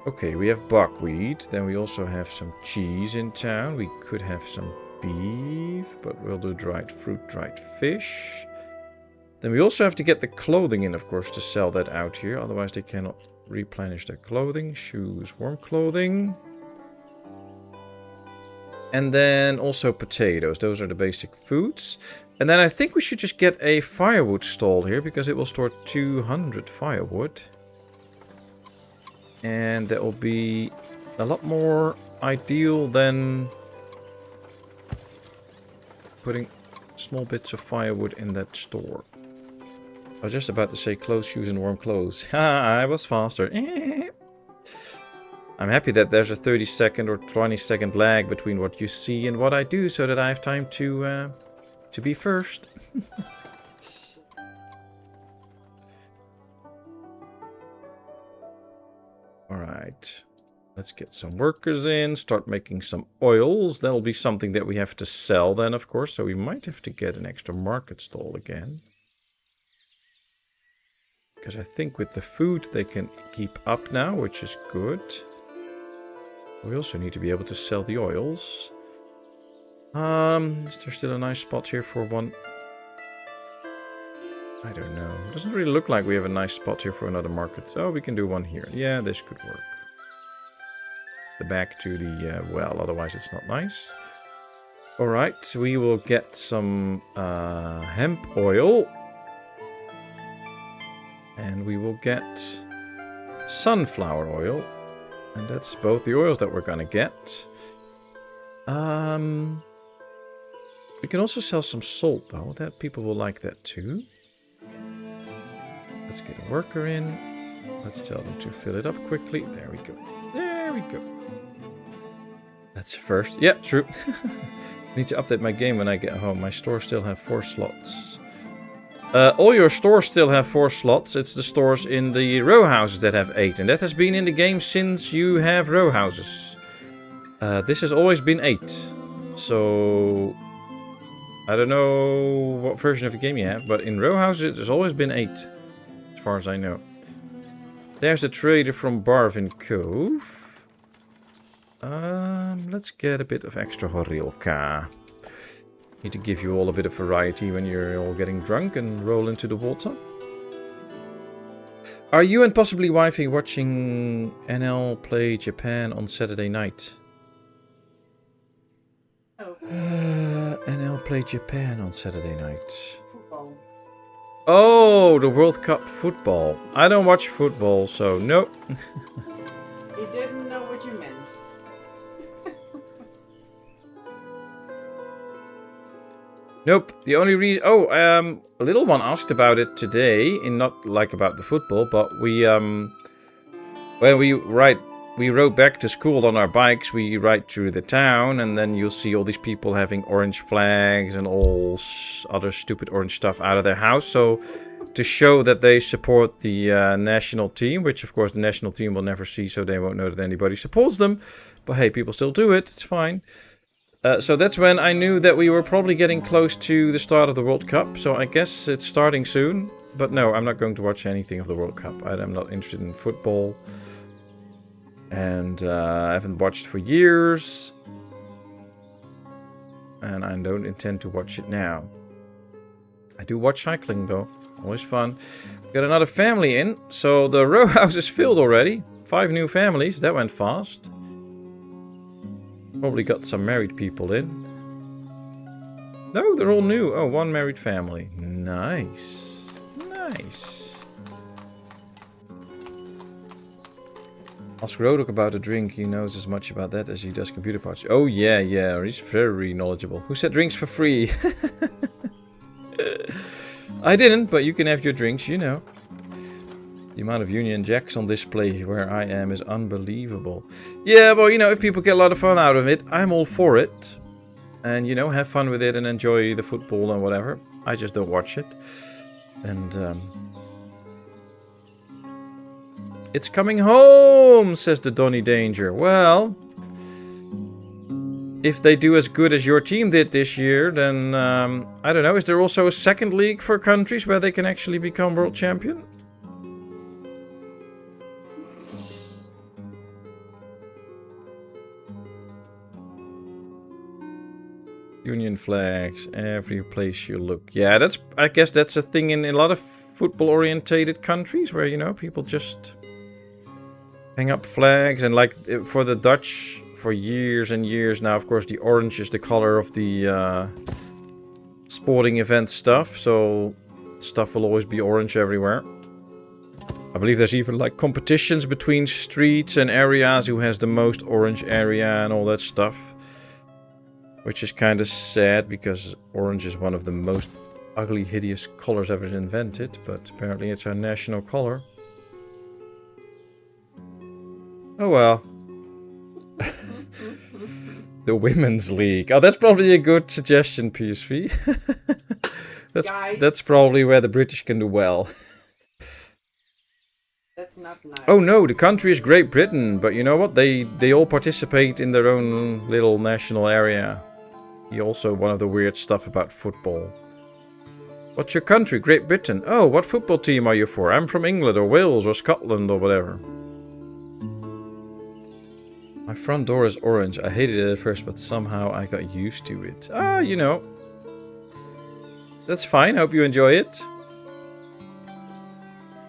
Okay, we have buckwheat. Then we also have some cheese in town. We could have some beef, but we'll do dried fruit, dried fish. Then we also have to get the clothing in, of course, to sell that out here. Otherwise they cannot replenish their clothing. Shoes, warm clothing. And then also potatoes. Those are the basic foods. And then I think we should just get a firewood stall here, because it will store 200 firewood. And that will be a lot more ideal than putting small bits of firewood in that store. I was just about to say clothes, shoes, and warm clothes. Ha, I was faster. I'm happy that there's a 30-second or 20-second lag between what you see and what I do, so that I have time to be first. Alright. Let's get some workers in, start making some oils. That'll be something that we have to sell then, of course. So we might have to get an extra market stall again. Because I think with the food they can keep up now, which is good. We also need to be able to sell the oils. Is there still a nice spot here for one? I don't know. It doesn't really look like we have a nice spot here for another market. Oh, we can do one here. Yeah, this could work. The back to the well, otherwise it's not nice. Alright, we will get some hemp oil. And we will get sunflower oil. And that's both the oils that we're gonna get. We can also sell some salt though. That people will like that too. Let's get a worker in. Let's tell them to fill it up quickly. There we go. There we go. That's a first. Yeah, true. I need to update my game when I get home. My stores still have 4 slots. All your stores still have 4 slots. It's the stores in the row houses that have 8. And that has been in the game since you have row houses. This has always been 8. So I don't know what version of the game you have. But in row houses it has always been 8. As far as I know. There's a trader from Barvin Cove. Let's get a bit of extra horilka. Need to give you all a bit of variety when you're all getting drunk and roll into the water. Are you and possibly wifey watching NL play Japan on Saturday night? Oh, NL play Japan on Saturday night. football. Oh, the World Cup football. I don't watch football, so no. You didn't know what you meant. Nope. The only reason... Oh, a little one asked about it today, and not like about the football, but we, when we rode back to school on our bikes, we ride through the town, and then you'll see all these people having orange flags and all other stupid orange stuff out of their house. So, to show that they support the national team, which of course the national team will never see, so they won't know that anybody supports them. But hey, people still do it. It's fine. So that's when I knew that we were probably getting close to the start of the World Cup. So I guess it's starting soon. But no, I'm not going to watch anything of the World Cup. I'm not interested in football. And I haven't watched for years. And I don't intend to watch it now. I do watch cycling though. Always fun. Got another family in. So the row house is filled already. 5 new families. That went fast. Probably got some married people in. No, they're all new. Oh, 1 married family. Nice. Nice. Ask Rodok about a drink. He knows as much about that as he does computer parts. Oh, yeah, yeah. He's very knowledgeable. Who said drinks for free? I didn't, but you can have your drinks, you know. The amount of Union Jacks on display where I am is unbelievable. Yeah, well, you know, if people get a lot of fun out of it, I'm all for it. And, you know, have fun with it and enjoy the football and whatever. I just don't watch it. And, it's coming home, says the Donny Danger. Well, if they do as good as your team did this year, then, I don't know. Is there also a second league for countries where they can actually become world champion? Union flags, every place you look. Yeah, that's. I guess that's a thing in a lot of football-orientated countries where, you know, people just hang up flags. And like for the Dutch, for years and years now, of course, the orange is the color of the sporting event stuff. So stuff will always be orange everywhere. I believe there's even like competitions between streets and areas who has the most orange area and all that stuff. Which is kind of sad because orange is one of the most ugly, hideous colors ever invented. But apparently it's our national color. Oh well. The Women's League. Oh, that's probably a good suggestion, PSV. That's probably where the British can do well. That's not nice. Oh no, the country is Great Britain, but you know what? They all participate in their own little national area. Also one of the weird stuff about football. What's your country? Great Britain. Oh, what football team are you for? I'm from England or Wales or Scotland or whatever. My front door is orange. I hated it at first, but somehow I got used to it. Ah, you know. That's fine. Hope you enjoy it.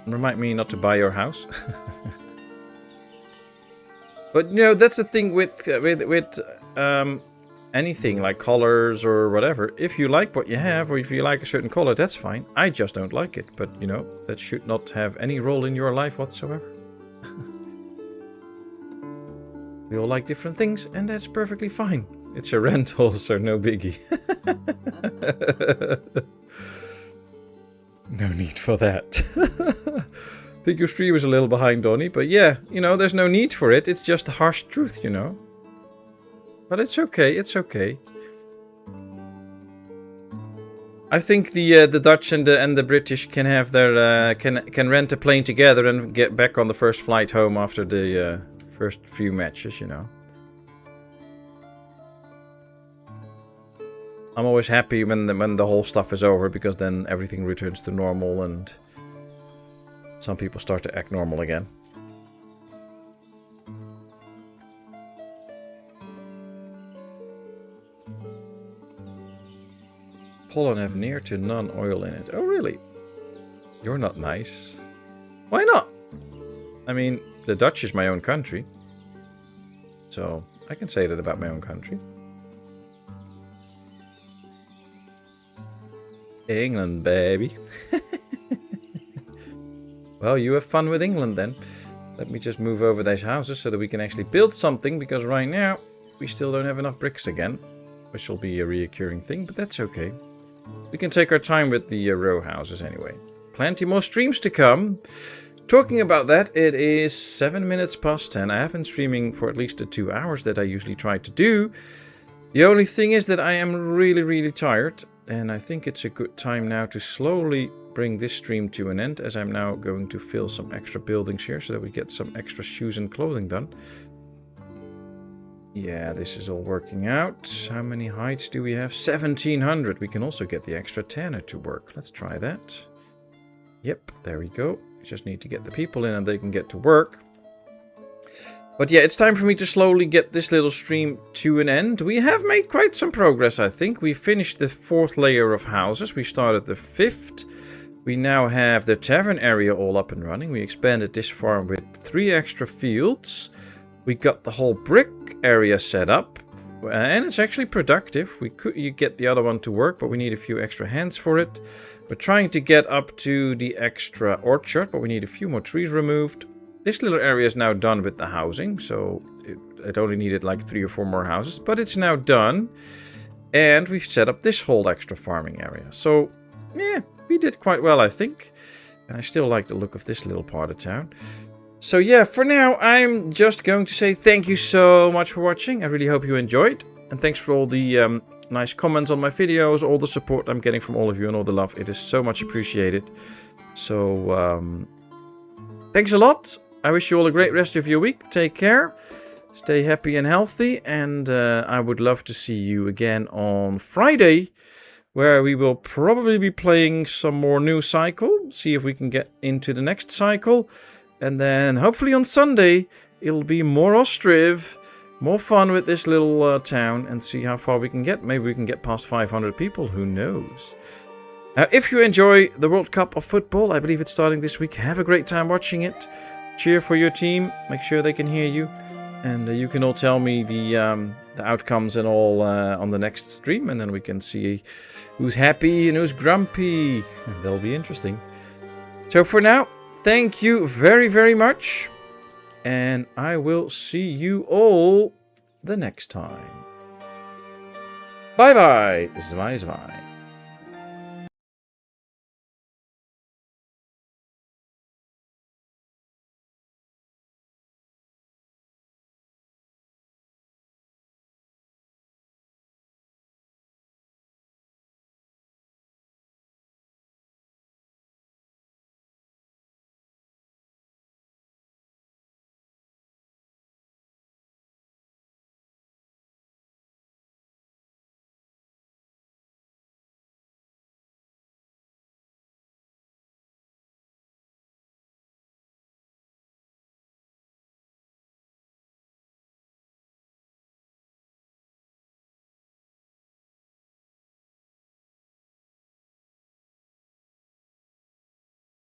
Remind me not to buy your house. But, you know, that's the thing with anything like colors or whatever. If you like what you have, or if you like a certain color, that's fine. I just don't like it. But, you know, that should not have any role in your life whatsoever. We all like different things, and that's perfectly fine. It's a rental, so no biggie. No need for that. I think your stream is a little behind, Donnie, but yeah, you know, there's no need for it. It's just the harsh truth, you know. But it's okay, it's okay. I think the Dutch and the British can have their can rent a plane together and get back on the first flight home after the first few matches, you know. I'm always happy when the whole stuff is over, because then everything returns to normal and some people start to act normal again. Pollen have near to none oil in it. Oh, really? You're not nice. Why not? I mean, the Dutch is my own country. So, I can say that about my own country. England, baby. Well, you have fun with England then. Let me just move over these houses so that we can actually build something, because right now we still don't have enough bricks again, which will be a reoccurring thing, but that's okay. We can take our time with the row houses anyway. Plenty more streams to come. Talking about that, it is 7 minutes past 10. I have been streaming for at least the 2 hours that I usually try to do. The only thing is that I am really, really tired. And I think it's a good time now to slowly bring this stream to an end, as I'm now going to fill some extra buildings here so that we get some extra shoes and clothing done. Yeah, this is all working out. How many heights do we have? 1700. We can also get the extra tanner to work. Let's try that. Yep, there we go. We just need to get the people in and they can get to work. But yeah, it's time for me to slowly get this little stream to an end. We have made quite some progress, I think. We finished the 4th layer of houses. We started the 5th. We now have the tavern area all up and running. We expanded this farm with 3 extra fields. We got the whole brick area set up. And it's actually productive. You get the other one to work, but we need a few extra hands for it. We're trying to get up to the extra orchard, but we need a few more trees removed. This little area is now done with the housing, so it only needed like 3 or 4 more houses, but it's now done. And we've set up this whole extra farming area. So, yeah, we did quite well, I think. And I still like the look of this little part of town. So yeah, for now, I'm just going to say thank you so much for watching. I really hope you enjoyed. And thanks for all the nice comments on my videos, all the support I'm getting from all of you and all the love. It is so much appreciated. So, thanks a lot. I wish you all a great rest of your week. Take care. Stay happy and healthy. And I would love to see you again on Friday, where we will probably be playing some more new cycle. See if we can get into the next cycle. And then hopefully on Sunday, it'll be more Ostriv. More fun with this little town. And see how far we can get. Maybe we can get past 500 people. Who knows? Now, if you enjoy the World Cup of Football, I believe it's starting this week. Have a great time watching it. Cheer for your team. Make sure they can hear you. And you can all tell me the outcomes and all on the next stream. And then we can see who's happy and who's grumpy. That'll be interesting. So for now, thank you very, very much. And I will see you all the next time. Bye-bye. Zwei, zwei.